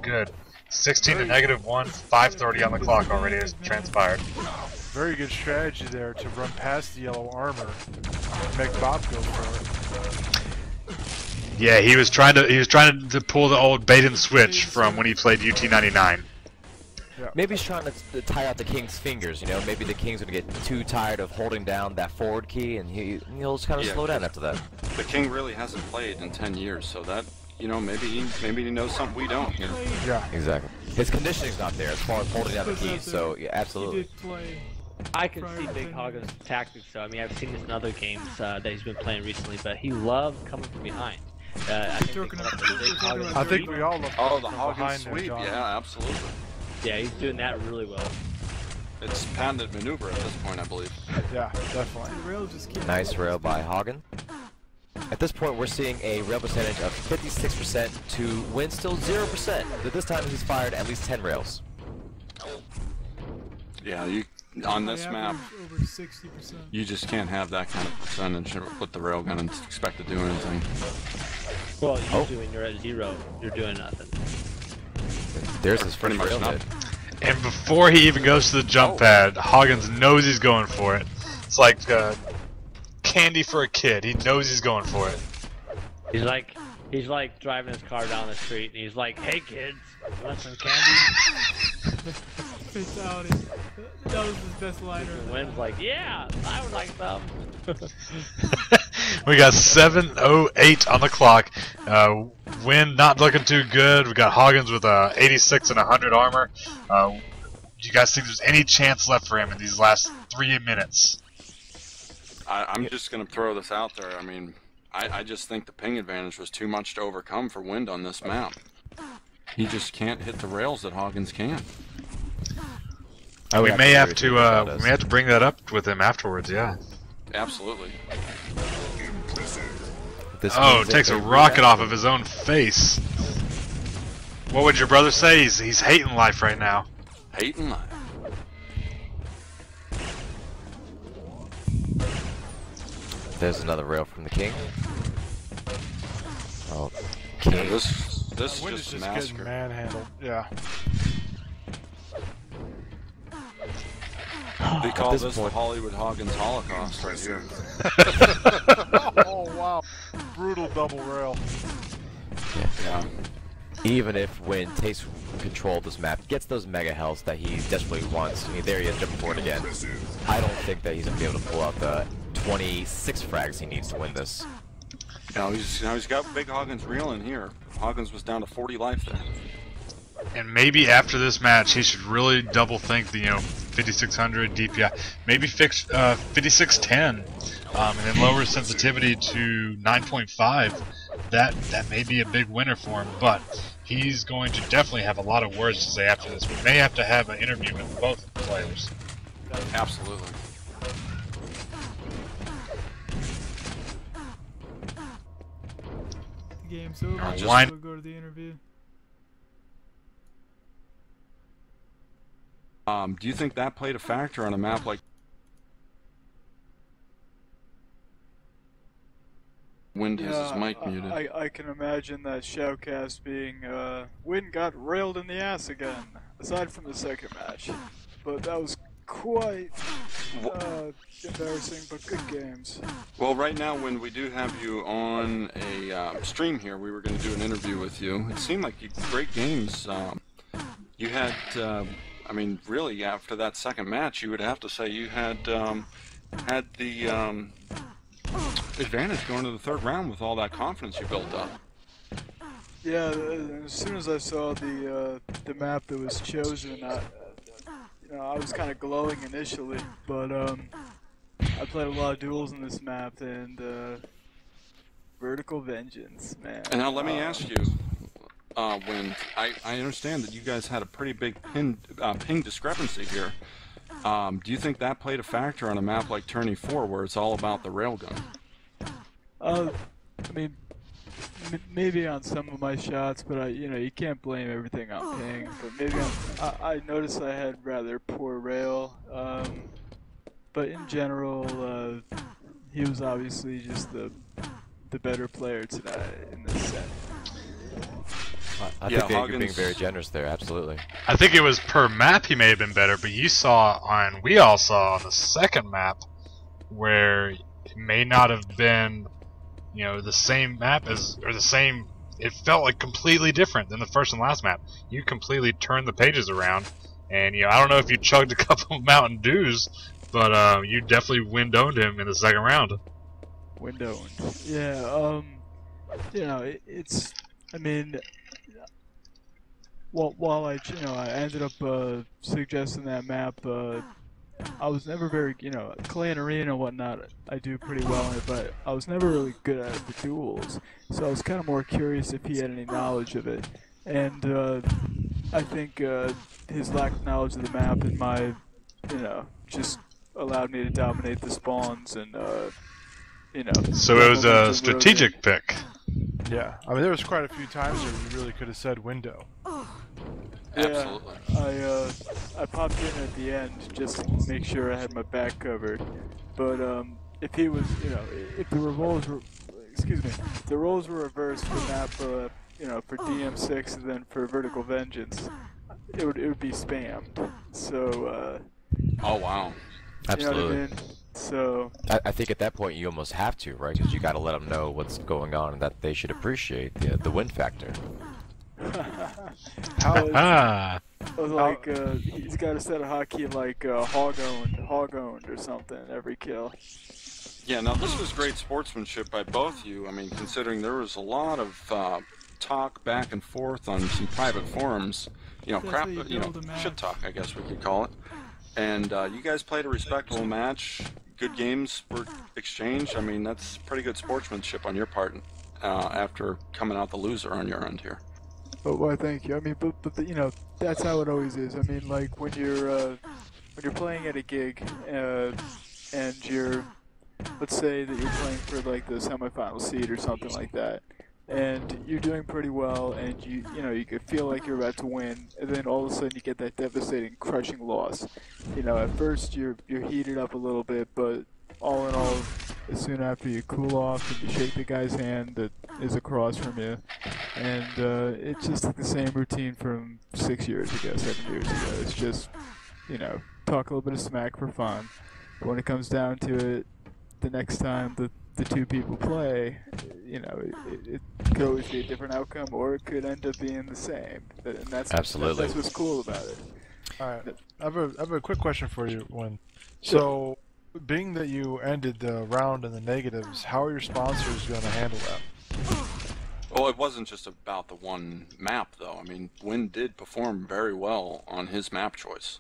good. 16 to -1, 5:30 on the clock already has transpired. Very good strategy there to run past the yellow armor and make Bob go for it. Yeah, he was trying to pull the old bait and switch from when he played UT99. Yeah. Maybe he's trying to tie out the king's fingers, you know? Maybe the king's gonna get too tired of holding down that forward key, and he'll just kind of slow down after that. The king really hasn't played in 10 years, so that, you know, maybe he knows something we don't here. Yeah. Exactly. His conditioning's not there as far as holding down the keys, so yeah, absolutely. He did play. I can see Big Hoggins' tactics, though. I mean, I've seen this in other games that he's been playing recently, but he loved coming from behind. I think we all love Oh, the from Hoggins behind there, sweep, John. yeah, absolutely. Yeah, he's doing that really well. It's patented maneuver at this point, I believe. Yeah, definitely. The rail just keeps Nice rail by Hagen. At this point, we're seeing a rail percentage of 56% to Wind still 0%. But this time he's fired at least 10 rails. Yeah, on this I map, average over 60%. you just can't have that kind of percentage with the railgun and expect to do anything. Well, usually when you're at 0, you're doing nothing. There's his Pretty first much rail not. hit. And before he even goes to the jump pad, Hoggins knows he's going for it. It's like candy for a kid. He knows he's going for it. He's like driving his car down the street, and he's like, "Hey kids, you want some candy?" Fatality. That was his best liner. And Wynn's like, "Yeah, I would like some." We got 7:08 on the clock. Wind not looking too good. We got Hoggins with 86 and 100 armor. Do you guys think there's any chance left for him in these last 3 minutes? I'm just going to throw this out there. I mean, I just think the ping advantage was too much to overcome for Wind on this map. He just can't hit the rails that Hoggins can. We may have to bring that up with him afterwards. Yeah. Absolutely. Oh, takes a rocket off of his own face. What would your brother say? He's hating life right now. Hating life. There's another rail from the King. Oh, Yeah, King. this is Wind just is a just getting massacre. manhandled. Yeah. They call this this the point- Hollywood Hoggins Holocaust right here. Oh wow. Brutal double rail. Yeah. Even if Wind takes control of this map, gets those mega healths that he desperately wants, I mean, there he is jumping forward again. I don't think that he's going to be able to pull out the 26 frags he needs to win this. Now he's got big Hoggins reeling here. Hoggins was down to 40 life there. And maybe after this match, he should really double think the 5600 DPI. Maybe fix 5610, and then lower his sensitivity to 9.5. That may be a big winner for him. But he's going to definitely have a lot of words to say after this. We may have to have an interview with both players. Absolutely. The game's over. Alright, We'll go to the interview. Do you think that played a factor on a map like Wind has his mic muted? I can imagine that shoutcast being, Wind got railed in the ass again, aside from the second match. But that was quite embarrassing, but good games. Well, right now, when we do have you on a stream here, we were going to do an interview with you. It seemed like you great games. You had, I mean, really, after that second match, you would have to say you had the advantage going to the third round with all that confidence you built up. Yeah, as soon as I saw the map that was chosen, I was kind of glowing initially, but I played a lot of duels in this map, and vertical vengeance, man. And now let me ask you, Wind, I understand that you guys had a pretty big ping discrepancy here. Do you think that played a factor on a map like Tourney 4, where it's all about the railgun? I mean, maybe on some of my shots, but you can't blame everything on ping. But maybe I noticed I had rather poor rail. But in general, he was obviously just the better player tonight in this set. I Yeah, think you're being Hoggins- very generous there, absolutely. I think it was per map he may have been better, but we all saw on the second map where it may not have been, the same map it felt like completely different than the first and last map. You completely turned the pages around, and I don't know if you chugged a couple of Mountain Dews, but you definitely wind-owned him in the second round. WInd0wned. Yeah, it's, I mean, while I ended up suggesting that map, I was never very, Clay and Arena and whatnot, I do pretty well in it, but I was never really good at the duels, so I was kind of more curious if he had any knowledge of it, and I think his lack of knowledge of the map and my, just allowed me to dominate the spawns and you know. So it was a strategic pick. Yeah, I mean there was quite a few times where you really could have said window. Absolutely. I popped in at the end just to make sure I had my back covered. But if he was, you know, if the roles were, if the roles were reversed for map, you know, for DM6 and then for Vertical Vengeance, it would be spammed. So. Oh wow. Absolutely. You know what I mean? So. I think at that point you almost have to, right? Because you got to let them know what's going on and that they should appreciate the win factor. I was like, he's got to set a hotkey like hog-owned or something every kill. Yeah, now this was great sportsmanship by both you. I mean, considering there was a lot of talk back and forth on some private forums, you know, crap, you know, shit talk, I guess we could call it. And you guys played a respectable match. Good games were exchanged. I mean, that's pretty good sportsmanship on your part after coming out the loser on your end here. Oh, well, thank you. I mean, but you know, that's how it always is. I mean, like when you're playing at a gig and you're, let's say that you're playing for like the semifinal seed or something like that, and you're doing pretty well, and you know you could feel like you're about to win, and then all of a sudden you get that devastating, crushing loss. You know, at first you're heated up a little bit, but all in all, as soon after you cool off and you shake the guy's hand that is across from you, and it's just like the same routine from 6 years ago, 7 years ago. It's just, you know, talk a little bit of smack for fun. But when it comes down to it, the next time the two people play, you know, it could always be a different outcome, or it could end up being the same. And that's Absolutely. That's what's cool about it. All right, I have a quick question for you, Win. So, being that you ended the round in the negatives, how are your sponsors going to handle that? Well, it wasn't just about the one map, though. I mean, WInd did perform very well on his map choice.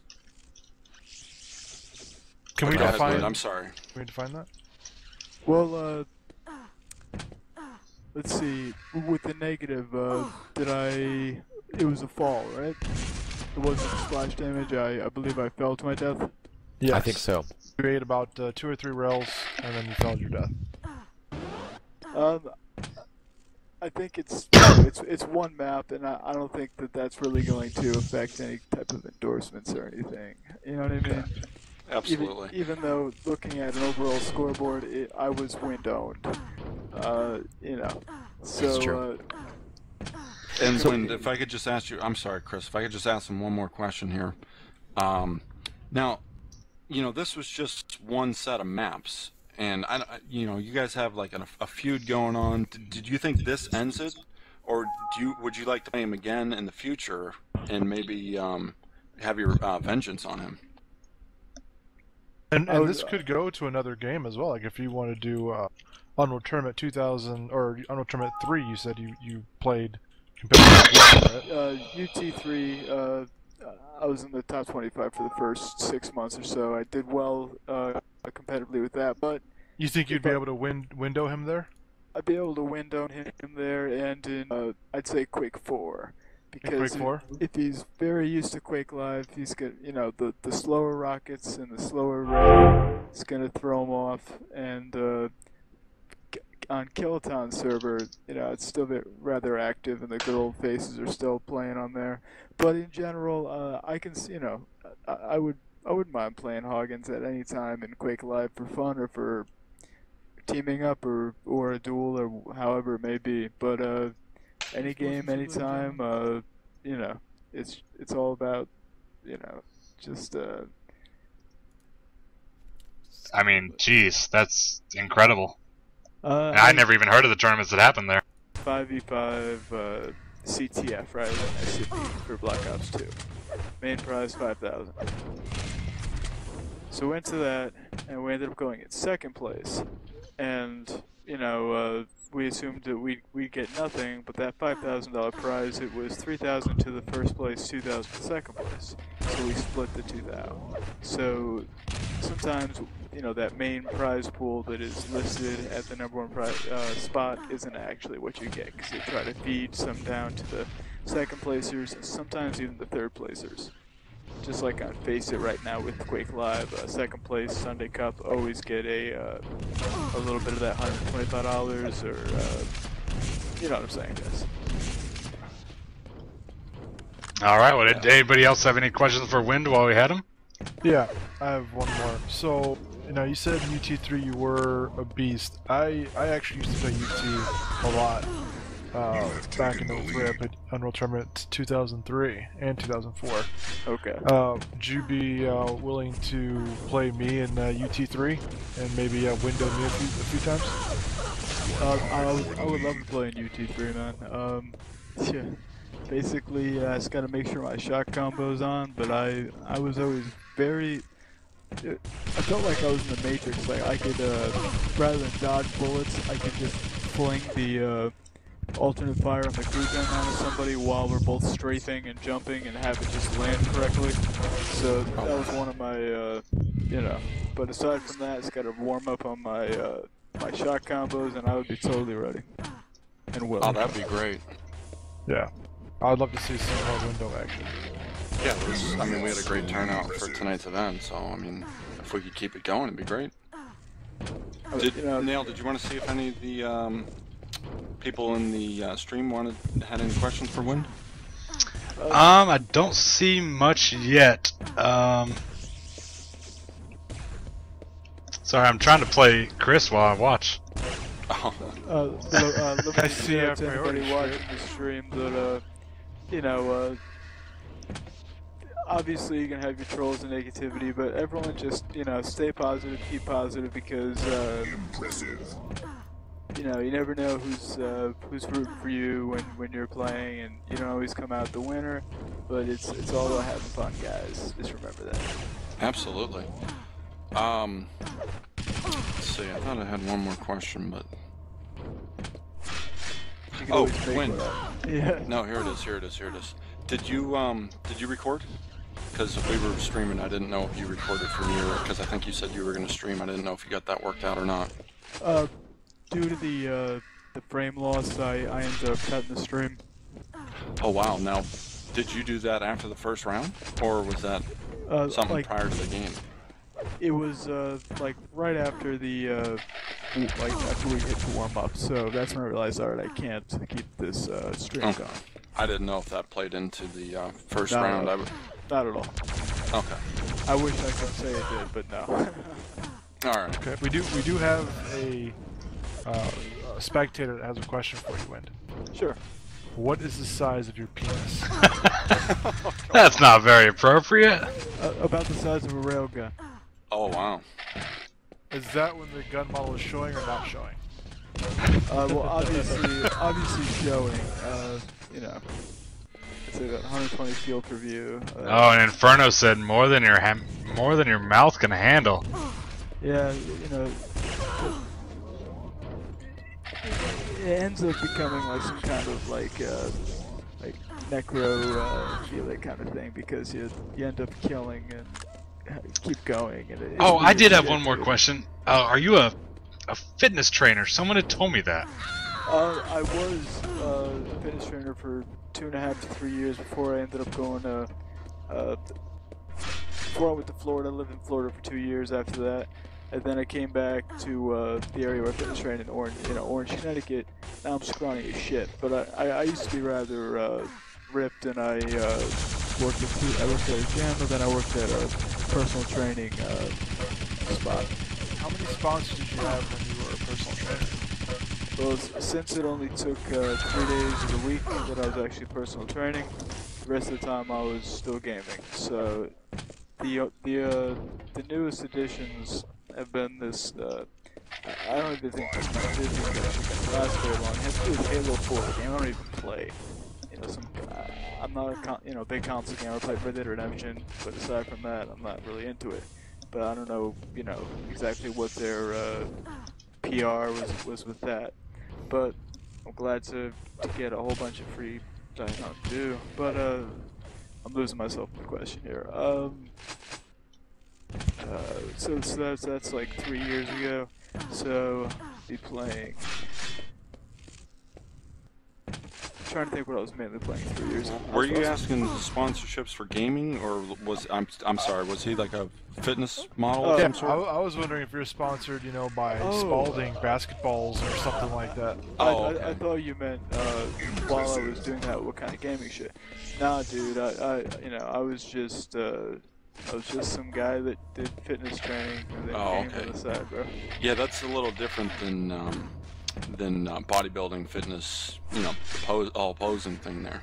Can we Go ahead, define? Win, I'm sorry. Can we define that? Well, let's see. With the negative, it was a fall, right? It wasn't splash damage. I believe I fell to my death. Yes. I think so. You ate about 2 or 3 rails, and then you fell to your death. I think it's one map, and I don't think that's really going to affect any type of endorsements or anything. You know what I mean? Absolutely. Even though looking at an overall scoreboard, I was WInd0wned. You know. So, That's true. And Wind, if I could just ask you, I'm sorry, Chris, if I could just ask him one more question here. Now, you know, this was just one set of maps, and you know, you guys have like a feud going on. Did you think this ends it, or would you like to play him again in the future and maybe have your vengeance on him? And this could go to another game as well. Like if you want to do Unreal Tournament 2000 or Unreal Tournament 3, you said you played competitive, right? UT3. I was in the top 25 for the first 6 months or so. I did well competitively with that, but You think you'd be able to window him there? I'd be able to window him there, and in I'd say Quake 4, because Quake 4? if he's very used to Quake Live, he's got, you know, the slower rockets and the slower rail. It's gonna throw him off, and on Kiloton server, you know, it's still rather active, and the good old faces are still playing on there. But in general, I can, you know, I wouldn't mind playing Hoggins at any time in Quake Live for fun or for teaming up or a duel or however it may be. But any game, anytime, you know, it's all about, you know, just. I mean, geez, that's incredible. I I never even heard of the tournaments that happened there. 5v5 CTF, right? SCP for Black Ops 2. Main prize 5,000. So we went to that, and we ended up going in second place. And, you know, we assumed that we'd get nothing, but that $5,000 prize, it was 3,000 to the first place, 2,000 to second place. So we split the 2,000. So sometimes, you know, that main prize pool that is listed at the #1 prize spot isn't actually what you get, because they try to feed some down to the second placers, and sometimes even the third placers. just like on Face It right now with Quake Live, second place Sunday Cup always get a little bit of that $125 or you know what I'm saying, guys. All right. Well, did anybody else have any questions for WInd while we had him? Yeah, I have one more. So, you know, you said in UT3 you were a beast. I actually used to play UT a lot. Back in the I played Unreal Tournament 2003 and 2004. Okay. Would you be willing to play me in UT3 and maybe WInd0wned me a few times? I would love to play in UT3, man. Yeah. Basically, I just gotta make sure my shot combo's on, but I was always very... I felt like I was in the Matrix, like I could, rather than dodge bullets, I could just fling the alternate fire on the crew gun onto somebody while we're both strafing and jumping and have it just land correctly. So that was one of my, you know, but aside from that, it's gotta warm up on my, my shot combos and I would be totally ready. And will. Oh, that'd be great. Yeah. I'd love to see some more window action. Yeah, I mean, we had a great turnout for tonight's event, so, I mean, if we could keep it going, it'd be great. Neil, did you want to see if any of the people in the stream had any questions for WInd? I don't see much yet. Sorry, I'm trying to play Chris while I watch. I see everybody watching the stream that, you know, obviously you can have your trolls and negativity, but everyone just, you know, stay positive, keep positive, because, you know, you never know who's rooting for you when you're playing, and you don't always come out the winner, but it's all about having fun, guys. Just remember that. Absolutely. Let's see, I thought I had one more question, but... Oh, WInd. Yeah. No, here it is. Did you record? Because we were streaming, I didn't know if you recorded from your, because I think you said you were going to stream, I didn't know if you got that worked out or not. Due to the frame loss, I ended up cutting the stream. Oh wow, now, did you do that after the first round? Or was that something like, prior to the game? It was, like, right after the, like, after we hit the warm-up, so that's when I realized, alright, I can't keep this, stream going. I didn't know if that played into the, first round. Not at all. Okay. I wish I could say it did, but no. Alright. Okay, we do have a spectator that has a question for you, WInd. Sure. What is the size of your penis? That's not very appropriate. About the size of a railgun. Oh wow. Is that when the gun model is showing or not showing? Well, obviously showing. You know, it's about 120 field per view. Oh, and Inferno said more than your mouth can handle. Yeah, you know, it ends up becoming like some kind of like necrophilic kind of thing because you end up killing and keep going. And oh, I did have one more question. Are you a fitness trainer? Someone had told me that. I was a fitness trainer for 2.5 to 3 years before I ended up going to. Before I went to Florida, I lived in Florida for 2 years after that, and then I came back to the area where I fitness trained in Orange, Connecticut. Now I'm scrawny as shit, but I used to be rather ripped, and I worked at a gym, and then I worked at a personal training spot. How many sponsors did you have when you were a personal trainer? Well, since it only took 3 days of the week that I was actually personal training, the rest of the time I was still gaming. So the newest additions have been this. I don't even think this can last very long. It has to do with Halo 4, the game I don't even play. You know, I'm not a big console gamer. I play Red Dead Redemption, but aside from that, I'm not really into it. But I don't know, exactly what their PR was with that. But I'm glad to get a whole bunch of free stuff to do. But I'm losing myself in the question here. So that's like 3 years ago. So be playing trying to think what I was mainly playing 3 years ago. Were you asking sponsorships for gaming, or was I'm sorry, was he like a fitness model of Yeah, some sort? I was wondering if you're sponsored, by Spalding basketballs or something like that. I thought you meant while I was doing that, what kind of gaming shit. Nah, dude, I was just some guy that did fitness training and then gamed on the side, bro. Yeah, that's a little different than bodybuilding, fitness, all posing thing there.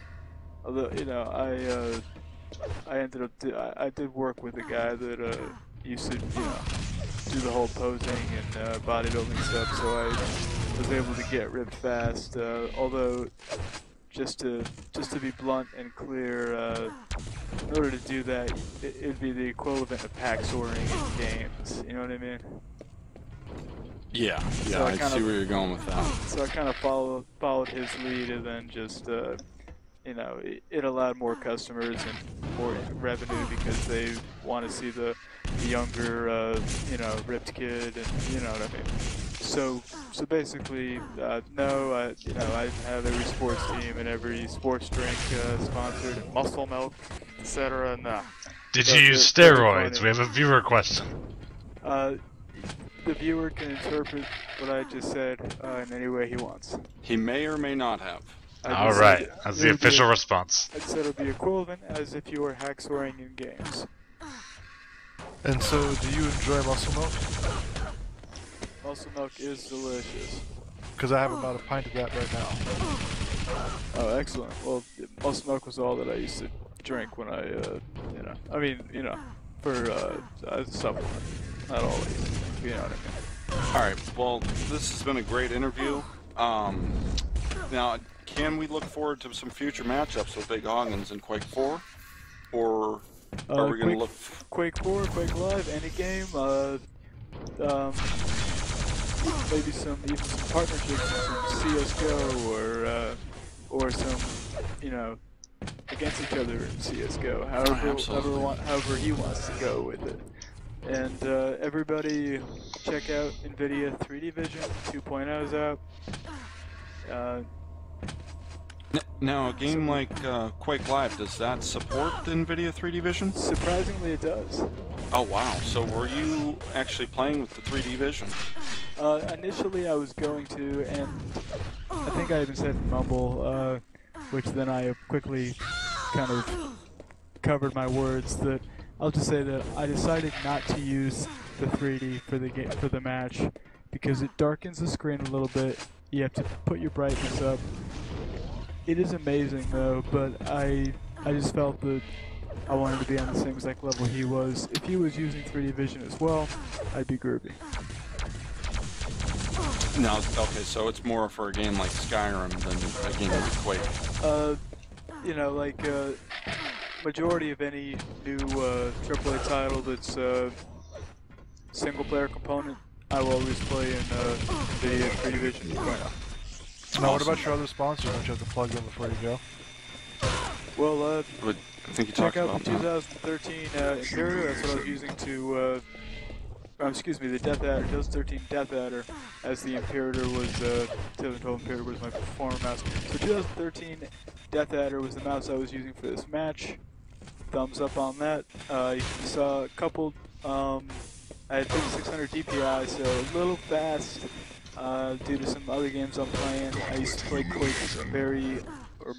Although, I ended up I did work with a guy that used to do the whole posing and bodybuilding stuff, so I was able to get ripped fast. Although, just to be blunt and clear, in order to do that, it'd be the equivalent of pack sorting in games. You know what I mean? Yeah, So I see where you're going with that. So I kind of followed his lead, and then just it allowed more customers and more revenue because they want to see the younger, ripped kid, and you know what I mean. So basically, no, I have every sports team and every sports drink sponsored, and Muscle Milk, etc. Nah. Did you use steroids? We have a viewer question. The viewer can interpret what I just said in any way he wants. He may or may not have. Alright, that's the official response. I said it would be equivalent as if you were hacksawying in games. And so, do you enjoy muscle milk? Muscle milk is delicious. Because I have about a pint of that right now. Oh, excellent. Well, muscle milk was all that I used to drink when I, for as a supplement. Not always. You know what I mean. Alright, well, this has been a great interview. Now, can we look forward to some future matchups with Big Hoggins in Quake 4? Or are we going to look... Quake 4, Quake Live, any game, maybe some partnerships, some CSGO, or some, against each other in CSGO, however he wants to go with it. And everybody check out NVIDIA 3D Vision 2.0 is out. Now, a game like Quake Live, does that support the NVIDIA 3D Vision? Surprisingly, it does. Oh, wow. So were you actually playing with the 3D Vision? Initially, I was going to, and I think I even said in Mumble, which then I quickly kind of covered my words, that I'll just say that I decided not to use the 3D for the match because it darkens the screen a little bit. You have to put your brightness up. It is amazing though, but I just felt that I wanted to be on the same exact level he was. If he was using 3D vision as well, I'd be groovy. No, okay, so it's more for a game like Skyrim than a game like Quake. Majority of any new AAA title that's single-player component, I will always play in NVIDIA 3D Vision 2.0. Now, what about your other sponsors? Don't you have to plug them before you go? Well, I think you check talked out about the 2013 Imperator. That's what I was using to, the Death Adder, 2013 Death Adder, as the Imperator was, 2012 Imperator was my former mouse. So 2013 Death Adder was the mouse I was using for this match. Thumbs up on that. You saw a couple, I had 5600 DPI, so a little fast due to some other games I'm playing. I used to play Quake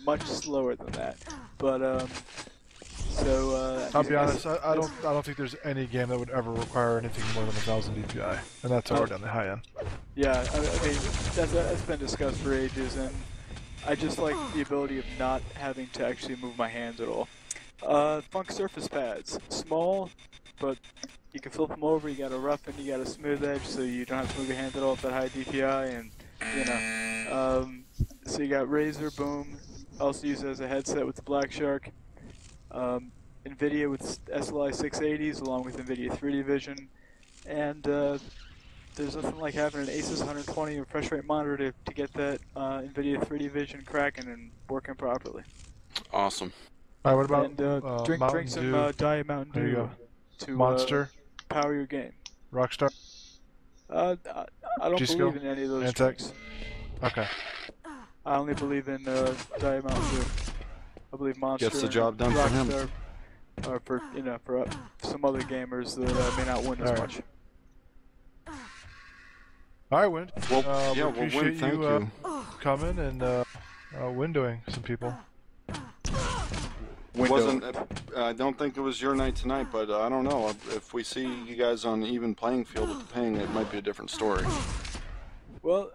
much slower than that. But, I'll be honest, I don't think there's any game that would ever require anything more than 1000 DPI, and that's already on the high end. Yeah, I mean, that's been discussed for ages, and I just like the ability of not having to actually move my hands at all. Funk surface pads, small, but you can flip them over. You got a rough and you got a smooth edge, so you don't have to move your hands at all at that high DPI, and so you got Razer, boom. Also used as a headset with the Black Shark. NVIDIA with SLI 680s along with NVIDIA 3D Vision, and there's nothing like having an Asus 120 refresh rate monitor to get that NVIDIA 3D Vision cracking and working properly. Awesome. Alright, what about and drink some Diet Mountain There you Dew go. to Monster, power your game. Rockstar, I don't G-Skill? believe in any of those Antex? drinks. Okay. I only believe in Diet Mountain Dew. I believe Monster Gets the job done for him. Rockstar are for for some other gamers that may not win as much. All right, Wind. Well, we yeah, well, appreciate Wind, thank you. coming and windowing some people. Wasn't I don't think it was your night tonight, but I don't know. If we see you guys on an even playing field with the ping, it might be a different story. Well,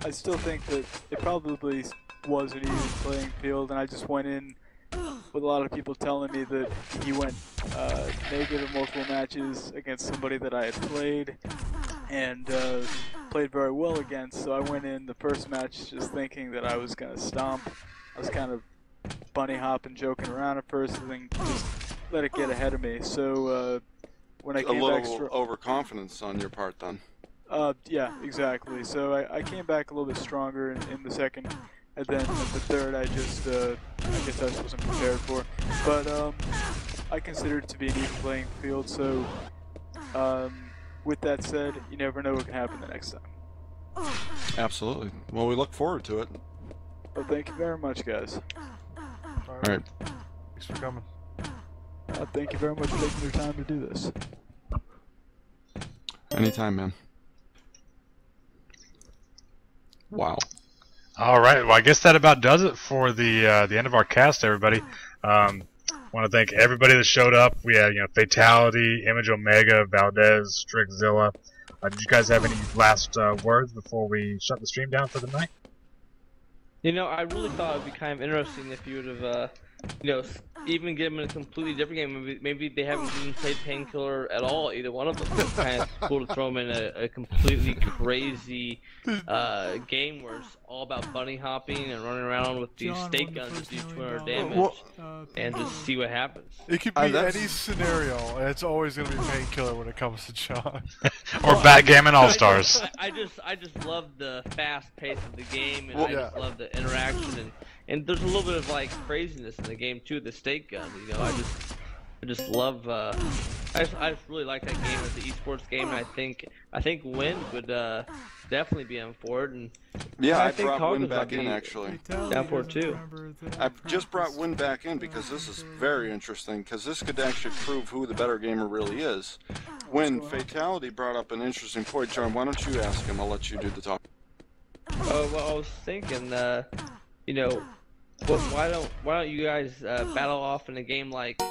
I still think that it probably was an even playing field, and I just went in with a lot of people telling me that he went negative in multiple matches against somebody that I had played and played very well against. So I went in the first match just thinking that I was going to stomp. I was kind of bunny hopping, joking around at first, and then just let it get ahead of me. So when I came back, a little overconfidence on your part, then. Yeah, exactly. So I came back a little bit stronger in the second, and then the third I guess I just wasn't prepared for. But I consider it to be an even playing field. So with that said, you never know what can happen the next time. Absolutely. Well, we look forward to it. Well, thank you very much, guys. All right. Thanks for coming. Thank you very much for taking your time to do this. Anytime, man. Wow. All right. Well, I guess that about does it for the end of our cast, everybody. Want to thank everybody that showed up. We had Fatality, Image Omega, Valdez, Strickzilla. Did you guys have any last words before we shut the stream down for the night? I really thought it would be kind of interesting if you would have, even give them a completely different game. Maybe they haven't even played Painkiller at all, either one of them. It's kind of cool to throw them in a completely crazy game where it's all about bunny hopping and running around with these stake guns that do 200 damage and just see what happens. It could be any scenario, and it's always going to be Painkiller when it comes to John. Or Backgammon All-Stars. I just love the fast pace of the game, and I just love the interaction, and there's a little bit of like craziness in the game too. The stake gun, I just love. I just really like that game as an esports game, and I think WInd would definitely be on for it. And yeah, I think brought WInd Hogwarts back in actually. Down for it too. I just brought WInd back in because this is very interesting. Because this could actually prove who the better gamer really is. When Fatality brought up an interesting point, John, why don't you ask him? I'll let you do the talk. Oh, well, I was thinking, why don't you guys battle off in a game like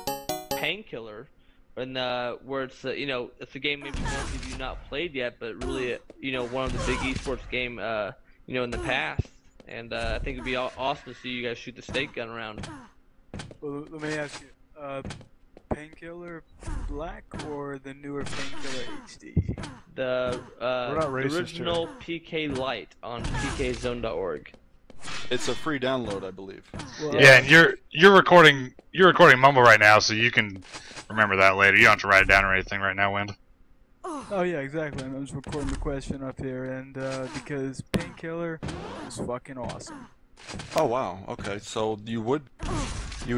Painkiller, and where it's it's a game maybe most of you not played yet, but really one of the big esports game in the past, and I think it'd be awesome to see you guys shoot the stake gun around. Well, let me ask you, Painkiller Black or the newer Painkiller HD? The original PK Lite on pkzone.org. It's a free download, I believe. Well, yeah, and you're recording Mumble right now, so you can remember that later. You don't have to write it down or anything right now, Wind. Oh yeah, exactly. I'm just recording the question up here, and because Painkiller is fucking awesome. Oh wow. Okay, so you would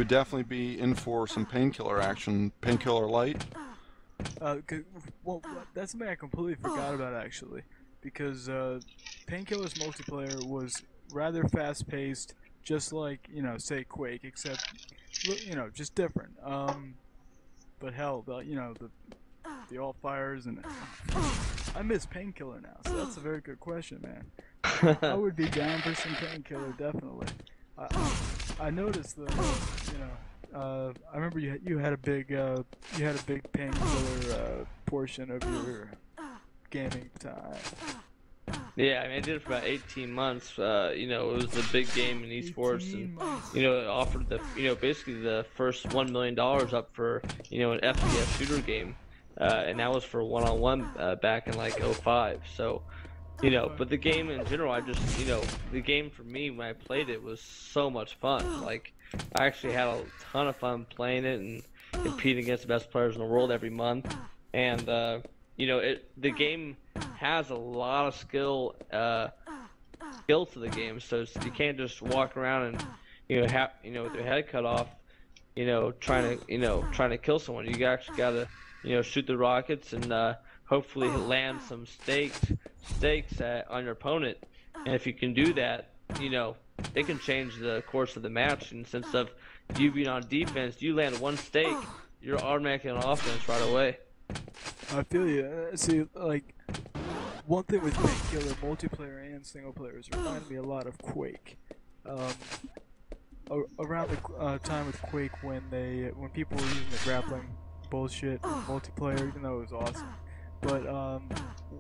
definitely be in for some Painkiller action. Painkiller Light. Well, that's something I completely forgot about actually, because Painkiller's multiplayer was rather fast-paced, just like say Quake, except just different. But hell, the all fires and I miss Painkiller now, so that's a very good question, man. I would be down for some Painkiller, definitely. I noticed that I remember you had a big Painkiller portion of your gaming time. Yeah, I mean, I did it for about 18 months. It was the big game in esports, and it offered the basically the first $1 million up for an FPS shooter game, and that was for one-on-one back in like 05. So, but the game in general, I just the game for me when I played it was so much fun. Like, I actually had a ton of fun playing it and competing against the best players in the world every month, and the game has a lot of skill to the game, so you can't just walk around and with your head cut off, trying to kill someone. You actually gotta shoot the rockets and hopefully land some stakes on your opponent, And if you can do that, you know, they can change the course of the match in the sense of you being on defense, you land one stake, you're automatically on offense right away. I feel you. See, like, one thing with Painkiller, multiplayer and single players, reminded me a lot of Quake. Around the time with Quake, when people were using the grappling bullshit in multiplayer, even though it was awesome. But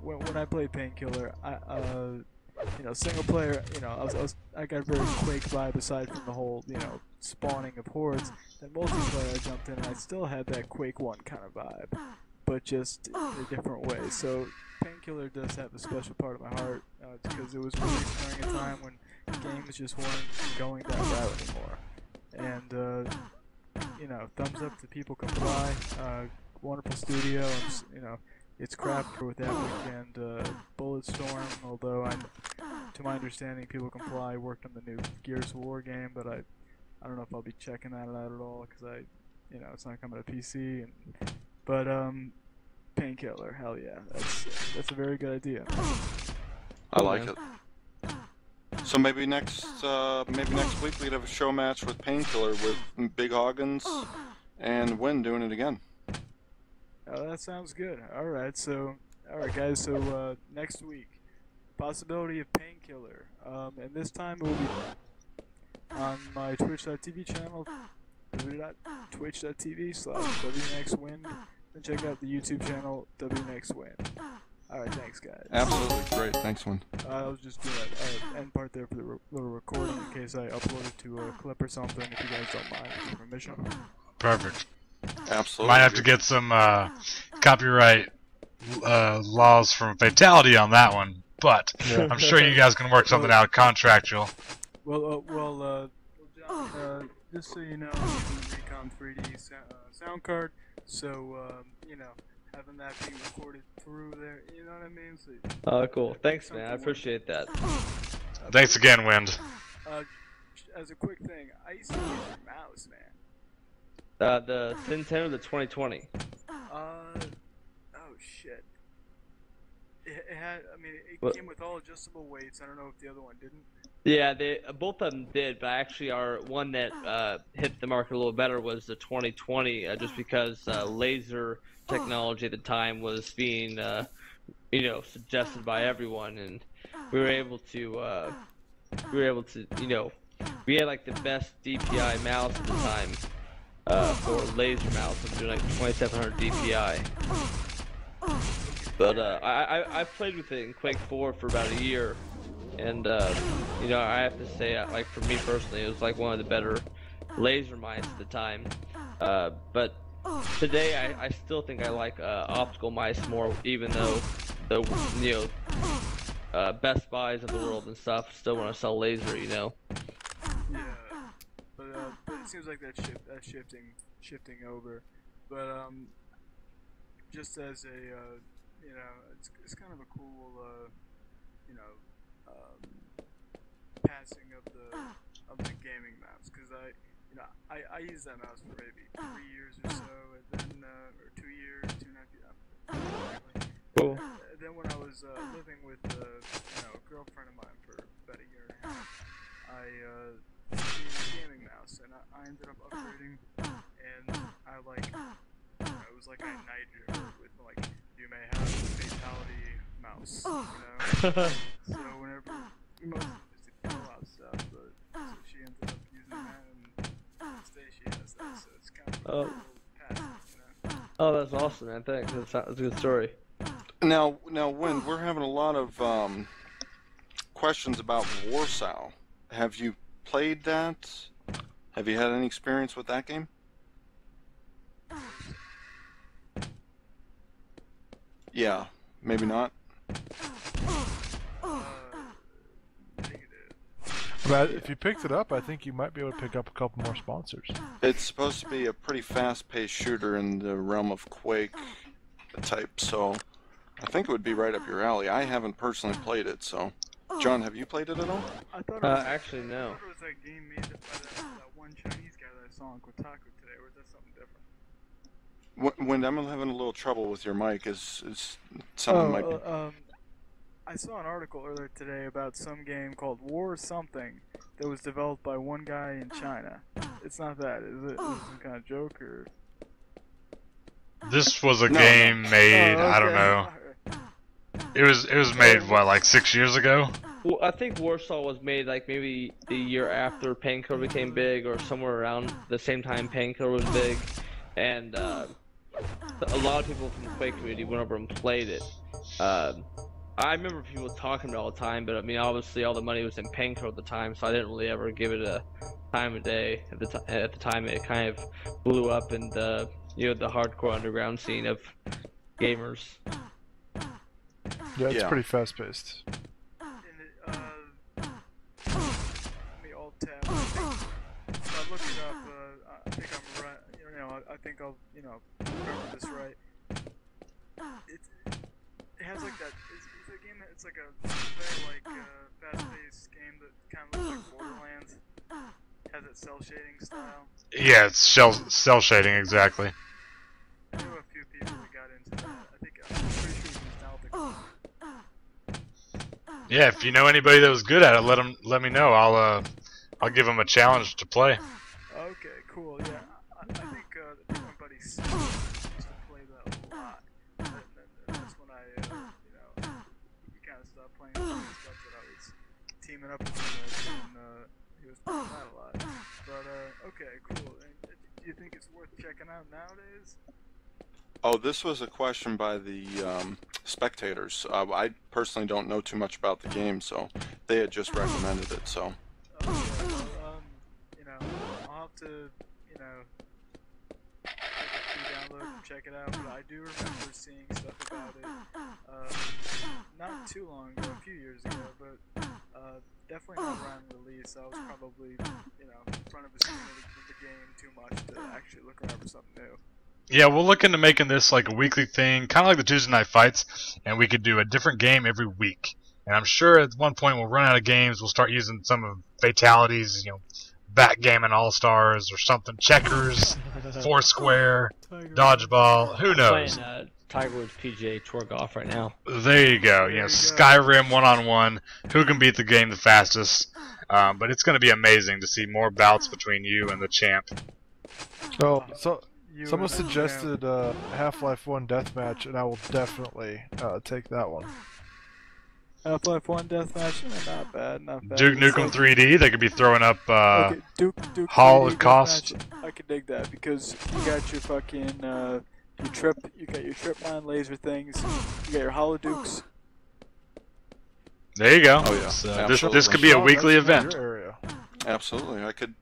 when I played Painkiller, you know, single player, you know, I got very Quake vibe aside from the whole, you know, spawning of hordes. Then multiplayer, I jumped in and I still had that Quake 1 kind of vibe, but just in a different way. So Painkiller does have a special part of my heart because it was released during a time when games just weren't going that route anymore. And you know, thumbs up to People Can Fly, wonderful studio, and you know, it's crap with that weekend. Bulletstorm, although to my understanding, People Can Fly worked on the new Gears of War game, but I don't know if I'll be checking that out at all because you know, it's not coming to PC. But Painkiller, hell yeah, that's a very good idea. I like it. So maybe next week we'd have a show match with Painkiller with Big Hoggins and WInd doing it again. Oh, that sounds good. Alright, guys, so next week, possibility of Painkiller. And this time it will be on my twitch.tv channel, twitch.tv/WNextWind. And check out the YouTube channel, WNextWind. Alright, thanks, guys. Absolutely great. Thanks, Win. I was just doing that end part there for the little recording in case I upload it to a clip or something, if you guys don't mind, with your permission. Perfect. Absolutely. Might have to get some copyright laws from Fatality on that one, but I'm sure you guys can work something out contractual. Well, John, just so you know, I'm using the Recon 3D sound card, so, you know, having that being recorded through there, you know what I mean? So, Cool. Thanks, man. I appreciate that. Thanks again, Wind. As a quick thing, I used to use your mouse, man. The Sin 10 or the 2020? Oh shit. It had, I mean, it What? came with all adjustable weights. I don't know if the other one didn't. Yeah, both of them did, but actually our one that hit the market a little better was the 2020, just because laser technology at the time was being, you know, suggested by everyone, and we were able to, you know, we had like the best DPI mouse at the time for laser mouse. We were doing like 2700 DPI. But I played with it in Quake 4 for about a year. And, you know, I have to say, like, for me personally, it was, like, one of the better laser mice at the time. But today, I still think I like optical mice more, even though the, you know, Best Buys of the world and stuff still want to sell laser, you know? Yeah, but it seems like that's shifting over. But, just as a, you know, it's kind of a cool, you know, passing of the gaming mouse, because I used that mouse for maybe 3 years or so, and then or 2 years, 2.5 years. Cool. Then when I was living with you know, a girlfriend of mine for about a year and a half, I seen a gaming mouse, and I ended up upgrading, and I like, you know, it was like I knighted her with like, you may have a fatality mouse, you know. So whenever most of it just did co-op stuff, but so she ended up using that, and to this day she has that. So it's kind of a cool pass, you know. Oh, that's awesome, man. Thanks. That's a good story. Now, Wind, we're having a lot of questions about Warsaw. Have you played that? Have you had any experience with that game? Yeah, maybe not. But if you picked it up, I think you might be able to pick up a couple more sponsors. It's supposed to be a pretty fast-paced shooter in the realm of Quake type, so I think it would be right up your alley. I haven't personally played it, so. John, have you played it at all? I thought it was, actually, no. I thought it was that game made by that one Chinese guy that I saw on Kotaku today, or is that something different? When I'm having a little trouble with your mic, is something might be. I saw an article earlier today about some game called War something that was developed by one guy in China. It's not that, is it? Is it some kind of joke or? This was a No, game made. Oh, I don't okay. know. It was made what, like 6 years ago? Well, I think Warsaw was made like maybe the year after Painkiller became big, or somewhere around the same time Painkiller was big, and a lot of people from the Quake community went over and played it. I remember people talking about it all the time, but I mean, obviously all the money was in Painkiller at the time, so I didn't really ever give it a time of day. At the time, it kind of blew up in the the hardcore underground scene of gamers. Yeah, it's Yeah. pretty fast paced. Let me alt tab. If I look it up, I think I'm right. I think I'll remember this right. It has like that. It's a game that it's like a very fast-paced game that kind of looks like Borderlands. Has that cell shading style. Yeah, it's cell shading exactly. I know a few people that got into that. I'm pretty sure it was nostalgic. Yeah, if you know anybody that was good at it, let me know. I'll give them a challenge to play. Okay, cool. Yeah, I think my buddy Steve used to play that a lot. And that's when I, he kind of stopped playing some of the stuff that I was teaming up with him with, and he was playing that a lot. But okay, cool. And, do you think it's worth checking out nowadays? Oh, this was a question by the spectators. I personally don't know too much about the game, so they had just recommended it. So. Okay, well, I'll have to, take a free download and check it out. But I do remember seeing stuff about it, not too long ago, a few years ago, but definitely not around release. I was probably, in front of a screen of the game too much to actually look around for something new. Yeah, we'll look into making this like a weekly thing, kind of like the Tuesday Night Fights, and we could do a different game every week. And I'm sure at one point we'll run out of games. We'll start using some of Fatality's, Backgammon All-Stars or something, Checkers, Foursquare, Dodgeball, who knows? Playing Tiger Woods PGA Tour golf right now. There you go. Skyrim one-on-one. Who can beat the game the fastest? But it's going to be amazing to see more bouts between you and the champ. So someone suggested Half-Life 1 deathmatch, and I will definitely take that one. Half-Life 1 deathmatch, not bad. Duke Nukem 3D, they could be throwing up Okay, Duke Holocaust. I could dig that because you got your fucking you got your trip mine laser things, you got your Holodukes. There you go. Oh, yeah. So this could be a weekly event. Absolutely, I could.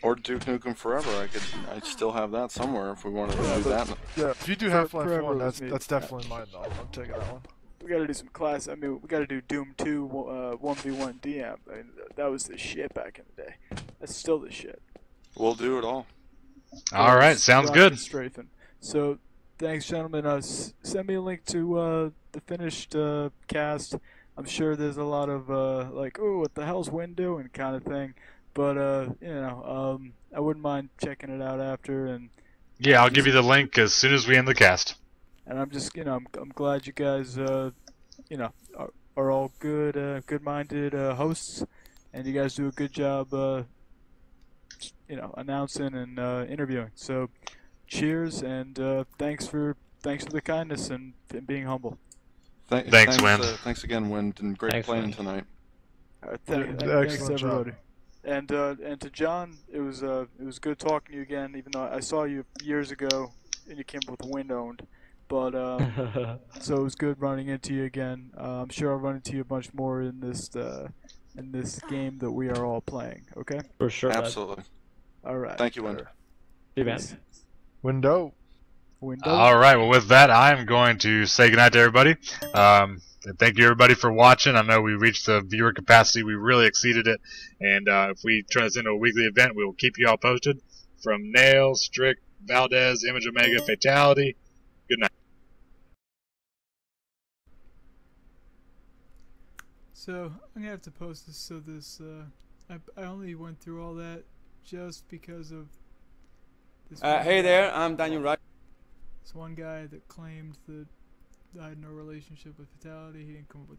Or Duke Nukem Forever. I still have that somewhere if we wanted to do that. Yeah, if you do Half-Life Forever 1, was me. that's definitely mine though. I'm taking that one. We gotta do some class. I mean, we gotta do Doom 2 1v1 DM. I mean, that was the shit back in the day. That's still the shit. We'll do it all. All right, sounds good. Strafing. So, thanks, gentlemen. Send me a link to the finished cast. I'm sure there's a lot of like, oh, what the hell's WInd doing kind of thing. But I wouldn't mind checking it out after. And yeah, I'll give you the link as soon as we end the cast. And I'm just, I'm glad you guys, are all good-minded hosts, and you guys do a good job, announcing and interviewing. So, cheers, and thanks for the kindness and being humble. Thanks, Wind. Thanks again, Wind, and great playing Wind. tonight. Thanks everybody. And to John, it was good talking to you again. Even though I saw you years ago, and you came up with WInd0wned. But so it was good running into you again. I'm sure I'll run into you a bunch more in this game that we are all playing. Okay. For sure. Absolutely. All right. Thank you, Wind. See you, man. WInd0wned. All right. Well, with that, I'm going to say goodnight to everybody. Thank you, everybody, for watching. I know we reached the viewer capacity. We really exceeded it. And if we turn this into a weekly event, we will keep you all posted. From Nail, Strick, Valdez, Image Omega, Fatality. Good night. So I'm gonna have to post this. So this, I only went through all that just because of this. Hey there, I'm Daniel Wright. This one guy that claimed that I had no relationship with fatality. He didn't come up with